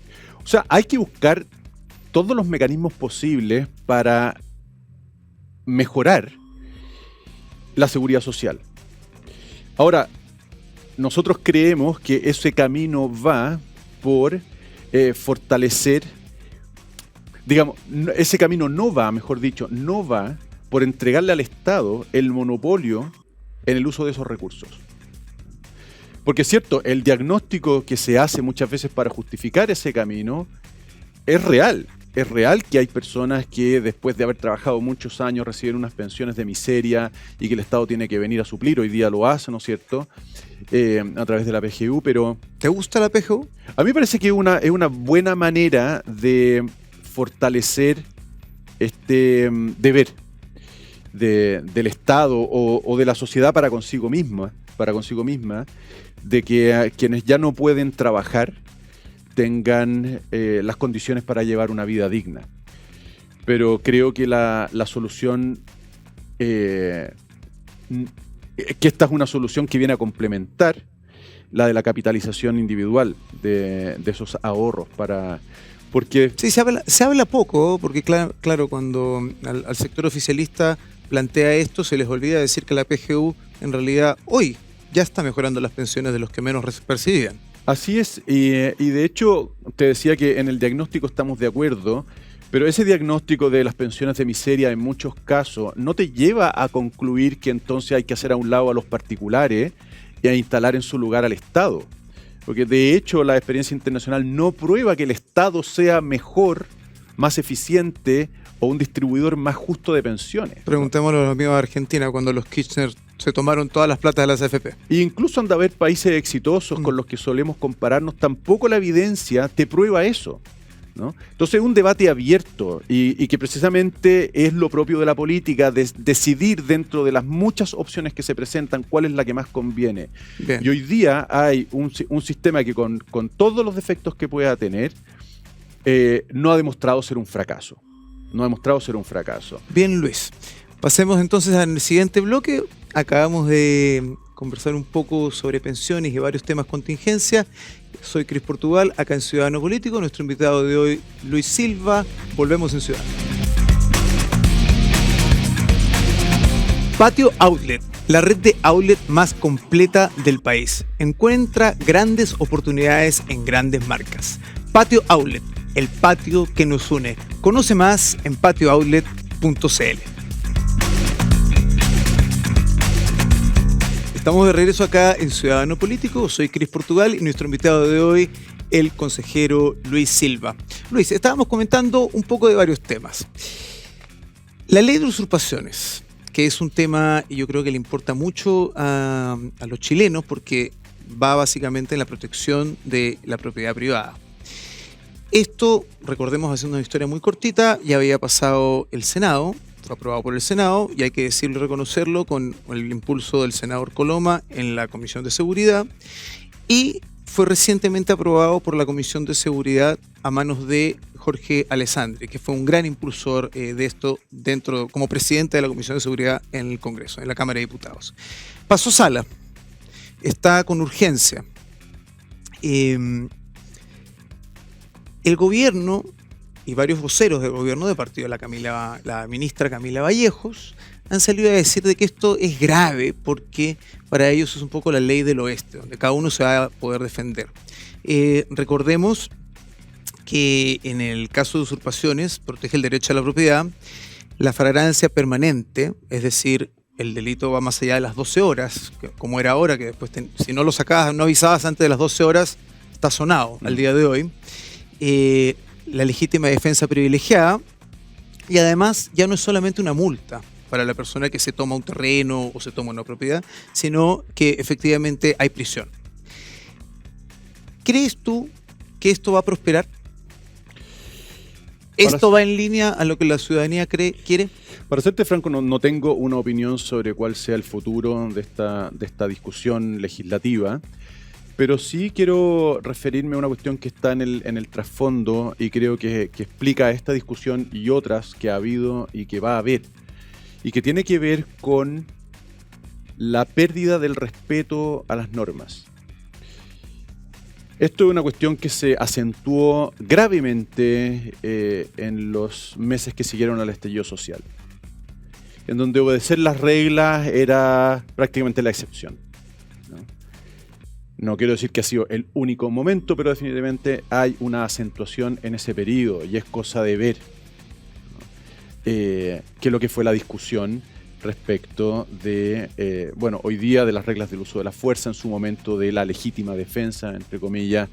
O sea, hay que buscar todos los mecanismos posibles para mejorar la seguridad social. Ahora, nosotros creemos que ese camino va por fortalecer, digamos, ese camino no va, mejor dicho, no va por entregarle al Estado el monopolio en el uso de esos recursos. Porque es cierto, el diagnóstico que se hace muchas veces para justificar ese camino es real. Es real que hay personas que después de haber trabajado muchos años reciben unas pensiones de miseria y que el Estado tiene que venir a suplir. Hoy día lo hace, ¿no es cierto?, a través de la PGU, pero... ¿Te gusta la PGU? A mí me parece que es una buena manera de fortalecer este deber del Estado o de la sociedad para consigo misma, de que quienes ya no pueden trabajar tengan las condiciones para llevar una vida digna. Pero creo que la solución, que esta es una solución que viene a complementar la de la capitalización individual de esos ahorros porque... Sí, se habla poco, porque claro, cuando al sector oficialista plantea esto, se les olvida decir que la PGU en realidad hoy ya está mejorando las pensiones de los que menos percibían. Así es, y de hecho te decía que en el diagnóstico estamos de acuerdo, Pero ese diagnóstico de las pensiones de miseria en muchos casos no te lleva a concluir que entonces hay que hacer a un lado a los particulares y a instalar en su lugar al Estado. Porque de hecho la experiencia internacional no prueba que el Estado sea mejor, más eficiente o un distribuidor más justo de pensiones. Preguntémosle a los amigos de Argentina cuando los Kirchner se tomaron todas las platas de las AFP. E incluso anda a ver países exitosos con los que solemos compararnos, tampoco la evidencia te prueba eso, ¿no? Entonces es un debate abierto y que precisamente es lo propio de la política, decidir dentro de las muchas opciones que se presentan cuál es la que más conviene. Bien. Y hoy día hay un sistema que con todos los defectos que pueda tener, no ha demostrado ser un fracaso. No ha demostrado ser un fracaso. Bien, Luis. Pasemos entonces al siguiente bloque. Acabamos de conversar un poco sobre pensiones y varios temas contingencia. Soy Cris Portugal, acá en Ciudadano Político. Nuestro invitado de hoy, Luis Silva. Volvemos en Ciudadano. Patio Outlet, la red de outlet más completa del país. Encuentra grandes oportunidades en grandes marcas. Patio Outlet, el patio que nos une. Conoce más en patiooutlet.cl. Estamos de regreso acá en Ciudadano Político. Soy Cris Portugal y nuestro invitado de hoy, el consejero Luis Silva. Luis, estábamos comentando un poco de varios temas. La ley de usurpaciones, que es un tema y yo creo que le importa mucho a los chilenos porque va básicamente en la protección de la propiedad privada. Esto, recordemos, haciendo una historia muy cortita, ya había pasado el Senado, fue aprobado por el Senado y hay que decirlo y reconocerlo con el impulso del senador Coloma en la Comisión de Seguridad y fue recientemente aprobado por la Comisión de Seguridad a manos de Jorge Alessandri, que fue un gran impulsor de esto como presidente de la Comisión de Seguridad en el Congreso, en la Cámara de Diputados. Pasó sala, está con urgencia. El gobierno y varios voceros del gobierno de partido, la ministra Camila Vallejos, han salido a decir de que esto es grave porque para ellos es un poco la ley del oeste, donde cada uno se va a poder defender. Recordemos que en el caso de usurpaciones protege el derecho a la propiedad, la flagrancia permanente, es decir, el delito va más allá de las 12 horas, como era ahora, que después si no lo sacabas, no avisabas antes de las 12 horas, está sonado al día de hoy. La legítima defensa privilegiada y además ya no es solamente una multa para la persona que se toma un terreno o se toma una propiedad, sino que efectivamente hay prisión. ¿Crees tú que esto va a prosperar? ¿Esto va en línea a lo que la ciudadanía quiere? Para serte franco, no tengo una opinión sobre cuál sea el futuro de esta discusión legislativa. Pero sí quiero referirme a una cuestión que está en el trasfondo y creo que explica esta discusión y otras que ha habido y que va a haber. Y que tiene que ver con la pérdida del respeto a las normas. Esto es una cuestión que se acentuó gravemente en los meses que siguieron al estallido social, en donde obedecer las reglas era prácticamente la excepción. No quiero decir que ha sido el único momento, pero definitivamente hay una acentuación en ese periodo y es cosa de ver qué es lo que fue la discusión respecto de, hoy día de las reglas del uso de la fuerza, en su momento de la legítima defensa, entre comillas,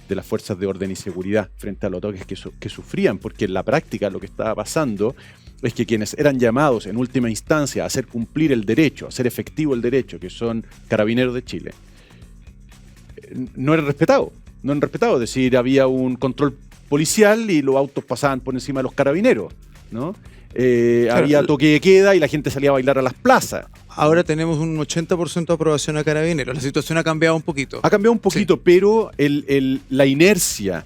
de las fuerzas de orden y seguridad frente a los ataques que sufrían, porque en la práctica lo que estaba pasando es que quienes eran llamados en última instancia a hacer cumplir el derecho, a hacer efectivo el derecho, que son Carabineros de Chile, no eran respetados, es decir, había un control policial y los autos pasaban por encima de los carabineros, ¿no? Claro, había toque de queda y la gente salía a bailar a las plazas. Ahora tenemos un 80% de aprobación a Carabineros, la situación ha cambiado un poquito. Ha cambiado un poquito, sí. Pero la inercia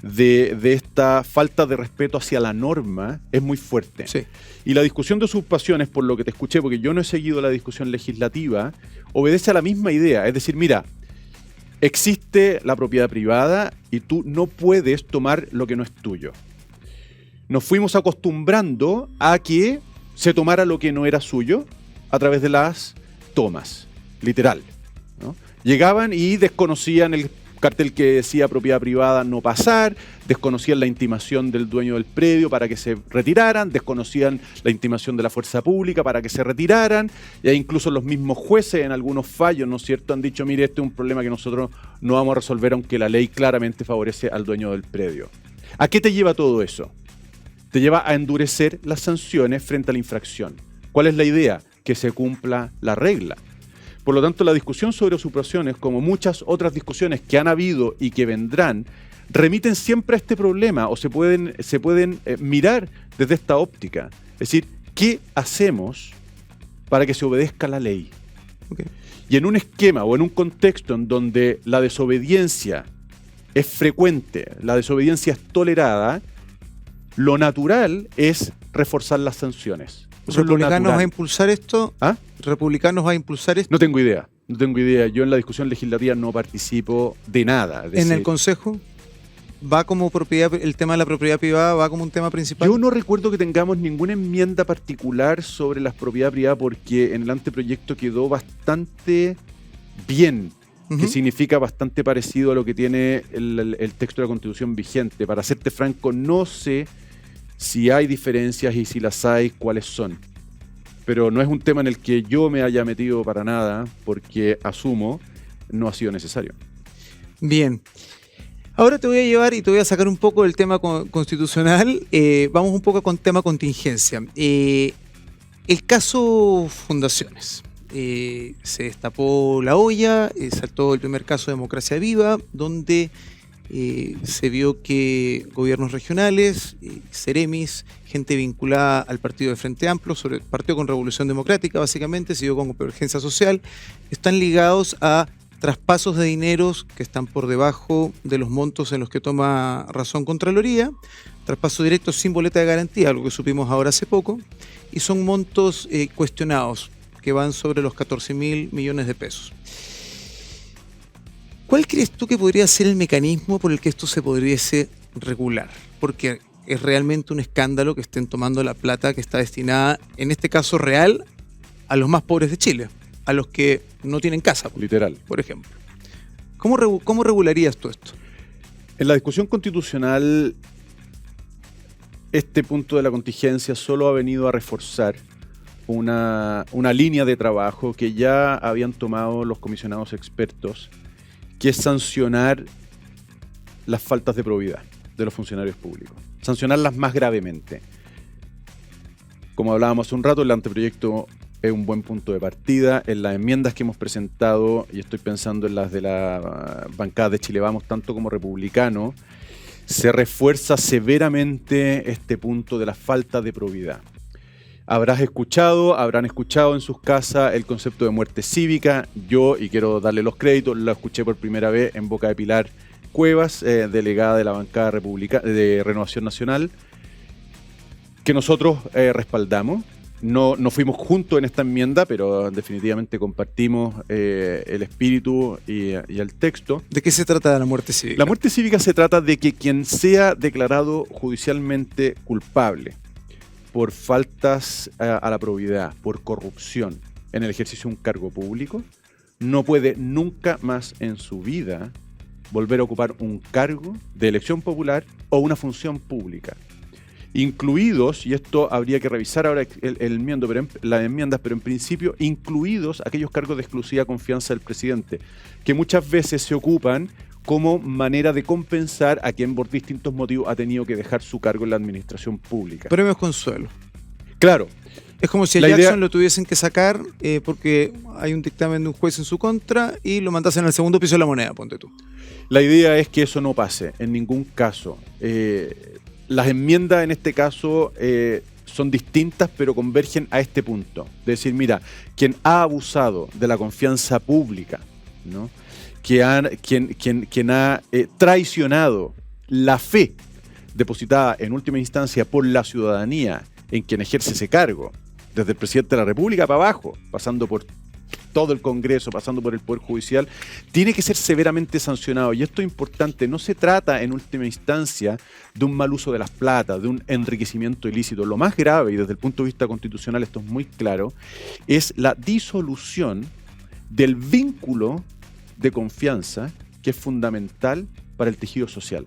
de esta falta de respeto hacia la norma es muy fuerte. Sí. Y la discusión de usurpaciones, por lo que te escuché, porque yo no he seguido la discusión legislativa, obedece a la misma idea, es decir, mira, existe la propiedad privada y tú no puedes tomar lo que no es tuyo. Nos fuimos acostumbrando a que se tomara lo que no era suyo a través de las tomas, literal, ¿no? Llegaban y desconocían el cartel que decía propiedad privada no pasar, desconocían la intimación del dueño del predio para que se retiraran, desconocían la intimación de la fuerza pública para que se retiraran, e incluso los mismos jueces en algunos fallos, ¿no es cierto?, han dicho, mire, este es un problema que nosotros no vamos a resolver aunque la ley claramente favorece al dueño del predio. ¿A qué te lleva todo eso? Te lleva a endurecer las sanciones frente a la infracción. ¿Cuál es la idea? Que se cumpla la regla. Por lo tanto, la discusión sobre usurpaciones, como muchas otras discusiones que han habido y que vendrán, remiten siempre a este problema o se pueden mirar desde esta óptica. Es decir, ¿qué hacemos para que se obedezca la ley? Okay. Y en un esquema o en un contexto en donde la desobediencia es frecuente, la desobediencia es tolerada, lo natural es reforzar las sanciones. ¿Republicanos va a impulsar esto? ¿Ah? ¿Republicanos va a impulsar esto? No tengo idea. Yo en la discusión legislativa no participo de nada. ¿En el Consejo? ¿Va como propiedad, el tema de la propiedad privada va como un tema principal? Yo no recuerdo que tengamos ninguna enmienda particular sobre la propiedad privada porque en el anteproyecto quedó bastante bien, que significa bastante parecido a lo que tiene el texto de la Constitución vigente. Para serte franco, no sé si hay diferencias y si las hay, cuáles son. Pero no es un tema en el que yo me haya metido para nada, porque asumo no ha sido necesario. Bien. Ahora te voy a llevar y te voy a sacar un poco del tema constitucional. Vamos un poco con tema contingencia. El caso Fundaciones. Se destapó la olla, saltó el primer caso de Democracia Viva, donde se vio que gobiernos regionales, Ceremis, gente vinculada al partido de Frente Amplio, sobre el partido con Revolución Democrática básicamente, siguió con Convergencia Social, están ligados a traspasos de dineros que están por debajo de los montos en los que toma razón Contraloría, traspasos directos sin boleta de garantía, algo que supimos ahora hace poco, y son montos cuestionados, que van sobre los 14.000 millones de pesos. ¿Cuál crees tú que podría ser el mecanismo por el que esto se pudiese regular? Porque es realmente un escándalo que estén tomando la plata que está destinada, en este caso real, a los más pobres de Chile, a los que no tienen casa, literal, por ejemplo. ¿Cómo regularías tú esto? En la discusión constitucional, este punto de la contingencia solo ha venido a reforzar una línea de trabajo que ya habían tomado los comisionados expertos, que es sancionar las faltas de probidad de los funcionarios públicos, sancionarlas más gravemente. Como hablábamos hace un rato, el anteproyecto es un buen punto de partida. En las enmiendas que hemos presentado, y estoy pensando en las de la bancada de Chile Vamos, tanto como republicano, se refuerza severamente este punto de la falta de probidad. Habrán escuchado en sus casas el concepto de muerte cívica. Yo, y quiero darle los créditos, lo escuché por primera vez en boca de Pilar Cuevas, delegada de la bancada de Renovación Nacional, que nosotros respaldamos. No fuimos juntos en esta enmienda, pero definitivamente compartimos el espíritu y el texto. ¿De qué se trata la muerte cívica? La muerte cívica se trata de que quien sea declarado judicialmente culpable por faltas a la probidad, por corrupción en el ejercicio de un cargo público, no puede nunca más en su vida volver a ocupar un cargo de elección popular o una función pública. Incluidos, y esto habría que revisar ahora las enmiendas, pero en principio, incluidos aquellos cargos de exclusiva confianza del presidente, que muchas veces se ocupan como manera de compensar a quien por distintos motivos ha tenido que dejar su cargo en la administración pública. Premios consuelo. Claro. Es como si a Jackson lo tuviesen que sacar porque hay un dictamen de un juez en su contra y lo mandasen al segundo piso de la moneda, ponte tú. La idea es que eso no pase en ningún caso. Las enmiendas en este caso son distintas, pero convergen a este punto. De decir, mira, quien ha abusado de la confianza pública, ¿no?, quien ha traicionado la fe depositada en última instancia por la ciudadanía en quien ejerce ese cargo, desde el presidente de la República para abajo, pasando por todo el Congreso, pasando por el Poder Judicial, tiene que ser severamente sancionado. Y esto es importante, no se trata en última instancia de un mal uso de las plata, de un enriquecimiento ilícito. Lo más grave, y desde el punto de vista constitucional esto es muy claro, es la disolución del vínculo de confianza que es fundamental para el tejido social.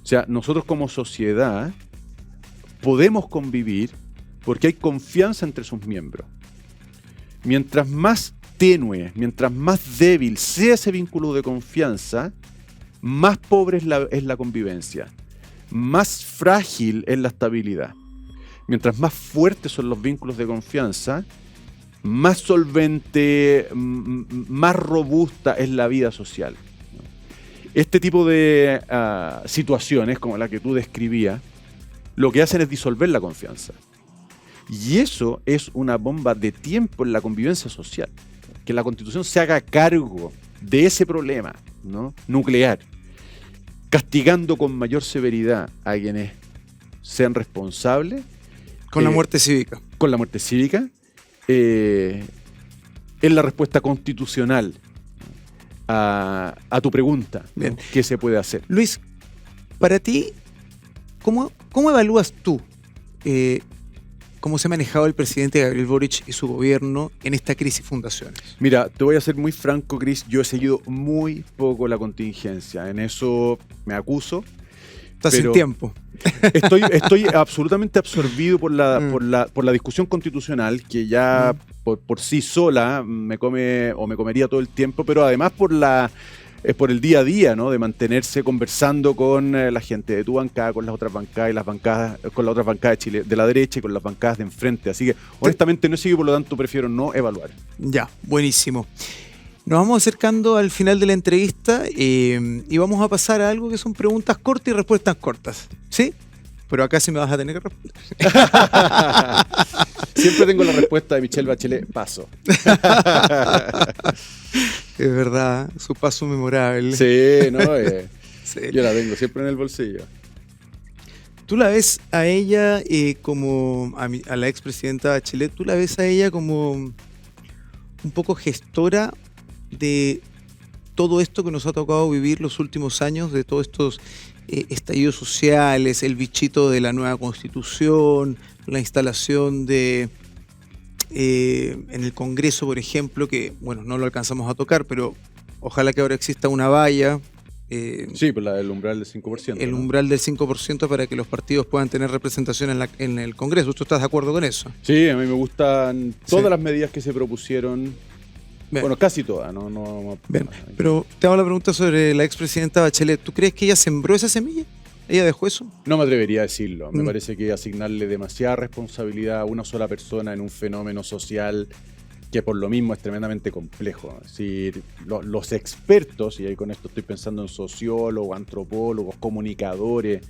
O sea, nosotros como sociedad podemos convivir porque hay confianza entre sus miembros. Mientras más tenue, mientras más débil sea ese vínculo de confianza, más pobre es la convivencia, más frágil es la estabilidad. Mientras más fuertes son los vínculos de confianza, más solvente, más robusta es la vida social. Este tipo de situaciones, como la que tú describías, lo que hacen es disolver la confianza. Y eso es una bomba de tiempo en la convivencia social. Que la Constitución se haga cargo de ese problema, ¿no?, nuclear, castigando con mayor severidad a quienes sean responsables. Con la muerte cívica. Con la muerte cívica. Es la respuesta constitucional a tu pregunta, ¿no? Bien. ¿Qué se puede hacer? Luis, para ti, ¿cómo evalúas tú cómo se ha manejado el presidente Gabriel Boric y su gobierno en esta crisis fundaciones? Mira, te voy a ser muy franco, Chris, yo he seguido muy poco la contingencia, en eso me acuso. Estás sin tiempo. Estoy absolutamente absorbido por la discusión constitucional, que ya por sí sola me comería todo el tiempo, pero además por el día a día, ¿no?, de mantenerse conversando con la gente de tu bancada, con las otras bancadas y las bancadas, con las otras bancadas de Chile, de la derecha y con las bancadas de enfrente. Así que honestamente no he seguido, por lo tanto prefiero no evaluar. Ya, buenísimo. Nos vamos acercando al final de la entrevista y vamos a pasar a algo que son preguntas cortas y respuestas cortas. ¿Sí? Pero acá sí me vas a tener que responder. Siempre tengo la respuesta de Michelle Bachelet, paso. Es verdad, su paso memorable. Sí, no, Sí. Yo la tengo siempre en el bolsillo. ¿Tú la ves a ella como a la expresidenta Bachelet, tú la ves a ella como un poco gestora de todo esto que nos ha tocado vivir los últimos años, de todos estos estallidos sociales, el bichito de la nueva constitución, la instalación de en el Congreso, por ejemplo, que bueno, no lo alcanzamos a tocar, pero ojalá que ahora exista una valla. Sí, pues el umbral del 5%. El ¿no? umbral del 5% para que los partidos puedan tener representación en el Congreso. ¿Tú estás de acuerdo con eso? Sí, a mí me gustan todas las medidas que se propusieron. Bien. Bueno, casi todas. No, Bien. Pero te hago la pregunta sobre la expresidenta Bachelet. ¿Tú crees que ella sembró esa semilla? ¿Ella dejó eso? No me atrevería a decirlo. Me parece que asignarle demasiada responsabilidad a una sola persona en un fenómeno social que por lo mismo es tremendamente complejo. Si los expertos, y ahí con esto estoy pensando en sociólogos, antropólogos, comunicadores,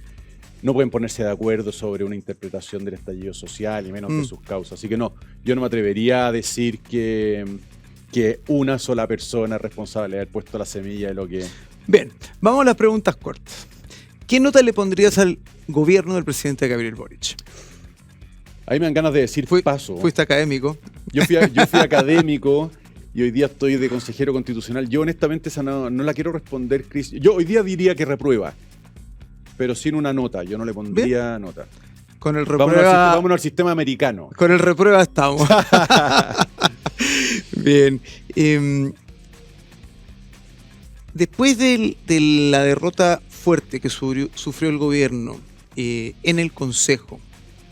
no pueden ponerse de acuerdo sobre una interpretación del estallido social y menos de sus causas. Así que no, yo no me atrevería a decir que una sola persona es responsable de haber puesto la semilla de lo que... Bien, vamos a las preguntas cortas. ¿Qué nota le pondrías al gobierno del presidente Gabriel Boric? Ahí me dan ganas de decir paso. Fuiste académico. Yo fui académico y hoy día estoy de consejero constitucional. Yo honestamente esa no la quiero responder, Chris. Yo hoy día diría que reprueba, pero sin una nota. Yo no le pondría nota. Con el reprueba... Vámonos al sistema americano. Con el reprueba estamos. Bien. Después de la derrota fuerte que sufrió el gobierno en el Consejo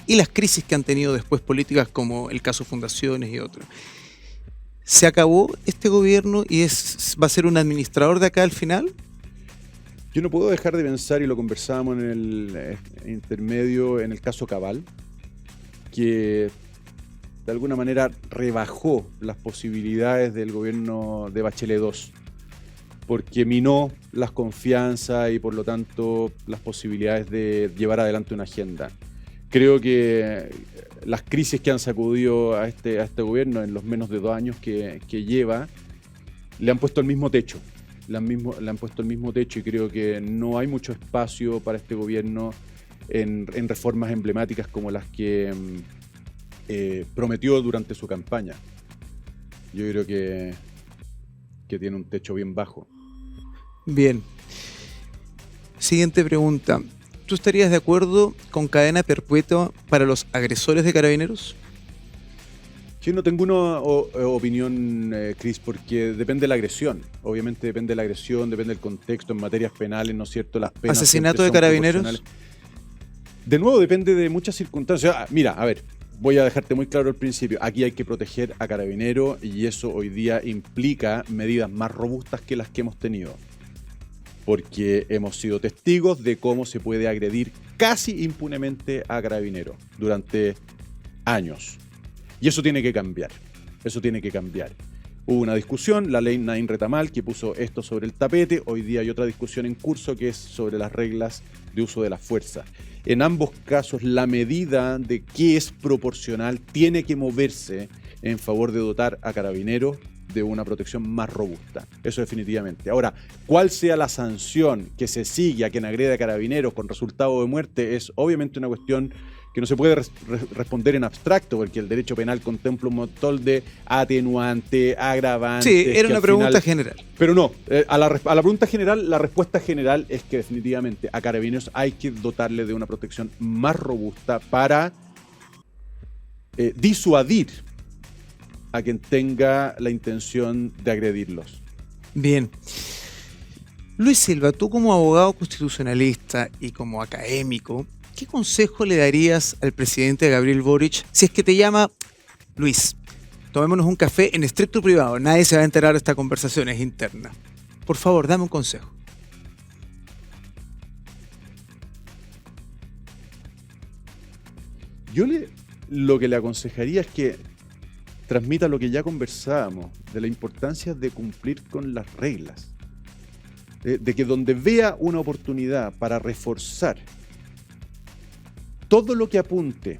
y las crisis que han tenido después políticas como el caso Fundaciones y otros, ¿se acabó este gobierno y va a ser un administrador de acá al final? Yo no puedo dejar de pensar, y lo conversábamos en el intermedio, en el caso Cabal, que de alguna manera rebajó las posibilidades del gobierno de Bachelet II, porque minó las confianzas y por lo tanto las posibilidades de llevar adelante una agenda. Creo que las crisis que han sacudido a este gobierno en los menos de 2 años que lleva, le han puesto el mismo techo. Le han puesto el mismo techo y creo que no hay mucho espacio para este gobierno en reformas emblemáticas como las que prometió durante su campaña. Yo creo que tiene un techo bien bajo. Bien. Siguiente pregunta. ¿Tú estarías de acuerdo con cadena perpetua para los agresores de Carabineros? Yo no tengo una opinión, Cris, porque depende de la agresión. Obviamente depende de la agresión, depende del contexto en materias penales, ¿no es cierto? Las penas ¿asesinato de carabineros? De nuevo, depende de muchas circunstancias. Mira, a ver, voy a dejarte muy claro al principio. Aquí hay que proteger a Carabineros y eso hoy día implica medidas más robustas que las que hemos tenido. Porque hemos sido testigos de cómo se puede agredir casi impunemente a Carabineros durante años. Y eso tiene que cambiar. Eso tiene que cambiar. Hubo una discusión, la ley Naín Retamal, que puso esto sobre el tapete. Hoy día hay otra discusión en curso que es sobre las reglas de uso de la fuerza. En ambos casos, la medida de qué es proporcional tiene que moverse en favor de dotar a Carabineros de una protección más robusta. Eso definitivamente. Ahora, cuál sea la sanción que se sigue a quien agrede a Carabineros con resultado de muerte es obviamente una cuestión que no se puede responder en abstracto, porque el derecho penal contempla un montón de atenuante, agravante. Sí, era una pregunta general. Pero no, a la pregunta general, la respuesta general es que definitivamente a Carabineros hay que dotarle de una protección más robusta para disuadir a quien tenga la intención de agredirlos. Bien. Luis Silva, tú como abogado constitucionalista y como académico, ¿qué consejo le darías al presidente Gabriel Boric si es que te llama: Luis, tomémonos un café en estricto privado, nadie se va a enterar de esta conversación, es interna? Por favor, dame un consejo. Yo lo que le aconsejaría es que transmita lo que ya conversábamos, de la importancia de cumplir con las reglas. De que donde vea una oportunidad para reforzar todo lo que apunte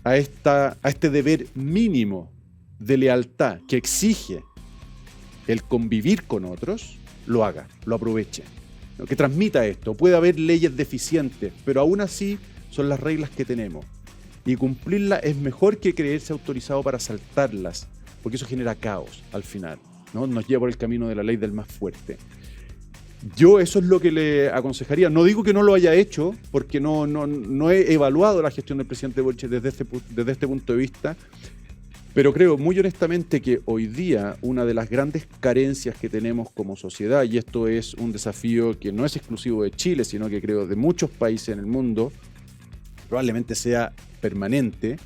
a este deber mínimo de lealtad que exige el convivir con otros, lo haga, lo aproveche. Que transmita esto. Puede haber leyes deficientes, pero aún así son las reglas que tenemos. Y cumplirlas es mejor que creerse autorizado para saltarlas, porque eso genera caos al final, ¿no? Nos lleva por el camino de la ley del más fuerte. Yo eso es lo que le aconsejaría. No digo que no lo haya hecho, porque no he evaluado la gestión del presidente Boric desde este punto de vista, pero creo muy honestamente que hoy día una de las grandes carencias que tenemos como sociedad, y esto es un desafío que no es exclusivo de Chile, sino que creo de muchos países en el mundo, probablemente sea permanente,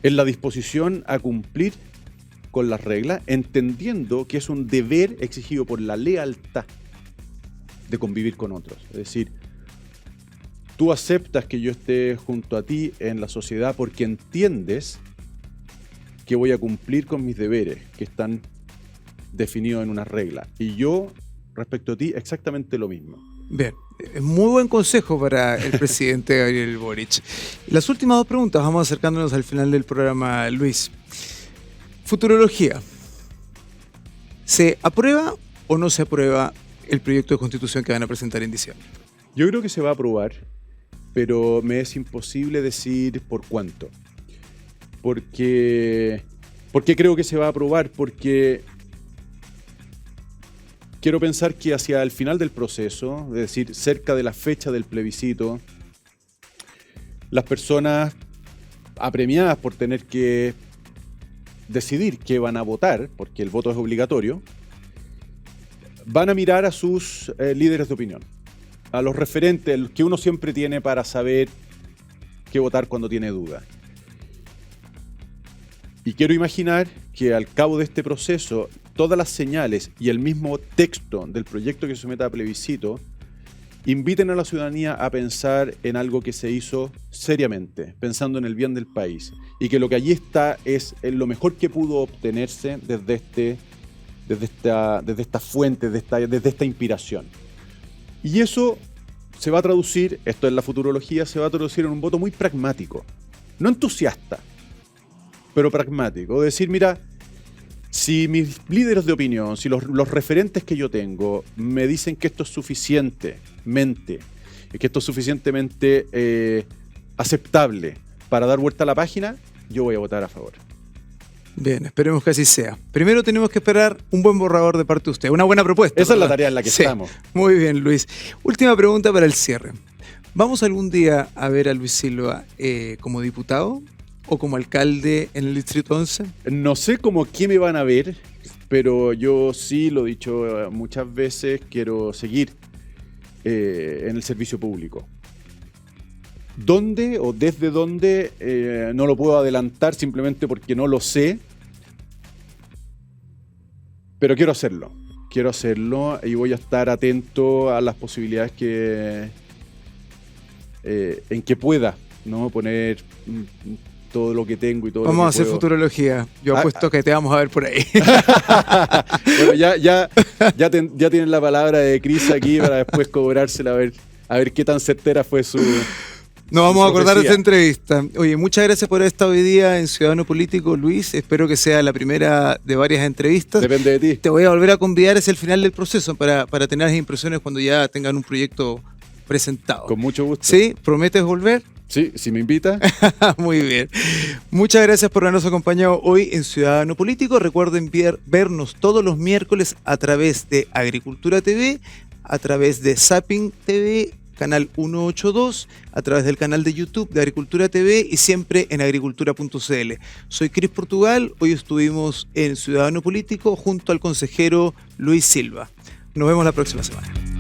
es la disposición a cumplir con las reglas, entendiendo que es un deber exigido por la lealtad de convivir con otros. Es decir, tú aceptas que yo esté junto a ti en la sociedad porque entiendes que voy a cumplir con mis deberes, que están definidos en una regla. Y yo, respecto a ti, exactamente lo mismo. Bien, muy buen consejo para el presidente Gabriel Boric. Las últimas dos preguntas, vamos acercándonos al final del programa, Luis. Futurología. ¿Se aprueba o no se aprueba el proyecto de constitución que van a presentar en diciembre? Yo creo que se va a aprobar, pero me es imposible decir por cuánto. Porque creo que se va a aprobar, porque quiero pensar que hacia el final del proceso, es decir, cerca de la fecha del plebiscito, las personas apremiadas por tener que decidir qué van a votar, porque el voto es obligatorio, van a mirar a sus líderes de opinión, a los referentes que uno siempre tiene para saber qué votar cuando tiene dudas. Y quiero imaginar que al cabo de este proceso, todas las señales y el mismo texto del proyecto que se someta a plebiscito inviten a la ciudadanía a pensar en algo que se hizo seriamente, pensando en el bien del país, y que lo que allí está es lo mejor que pudo obtenerse desde esta fuente, desde esta inspiración. Y eso se va a traducir, esto es la futurología, se va a traducir en un voto muy pragmático, no entusiasta, pero pragmático. Es decir, mira, si mis líderes de opinión, si los referentes que yo tengo me dicen que esto es suficientemente aceptable para dar vuelta a la página, yo voy a votar a favor. Bien, esperemos que así sea. Primero tenemos que esperar un buen borrador de parte de usted, una buena propuesta. Esa, ¿verdad?, es la tarea en la que estamos. Muy bien, Luis. Última pregunta para el cierre. ¿Vamos algún día a ver a Luis Silva como diputado o como alcalde en el Distrito 11? No sé cómo qué me van a ver, pero yo sí lo he dicho muchas veces, quiero seguir en el servicio público. ¿Dónde o desde dónde? No lo puedo adelantar simplemente porque no lo sé, pero quiero hacerlo y voy a estar atento a las posibilidades en que pueda, ¿no? Poner todo lo que tengo y todo Vamos lo que a hacer puedo. Futurología. Yo apuesto que te vamos a ver por ahí. Bueno, ya tienen la palabra de Cris aquí para después cobrársela, a ver qué tan certera fue su... Nos vamos a acordar de profecía. esta entrevista. Oye, muchas gracias por haber estado hoy día en Ciudadano Político, Luis. Espero que sea la primera de varias entrevistas. Depende de ti. Te voy a volver a convidar hacia el final del proceso para tener las impresiones cuando ya tengan un proyecto presentado. Con mucho gusto. ¿Sí? ¿Prometes volver? Sí, si me invita. Muy bien. Muchas gracias por habernos acompañado hoy en Ciudadano Político. Recuerden vernos todos los miércoles a través de Agricultura TV, a través de Zapping TV, canal 182, a través del canal de YouTube de Agricultura TV y siempre en agricultura.cl. Soy Cris Portugal, hoy estuvimos en Ciudadano Político junto al consejero Luis Silva. Nos vemos la próxima semana.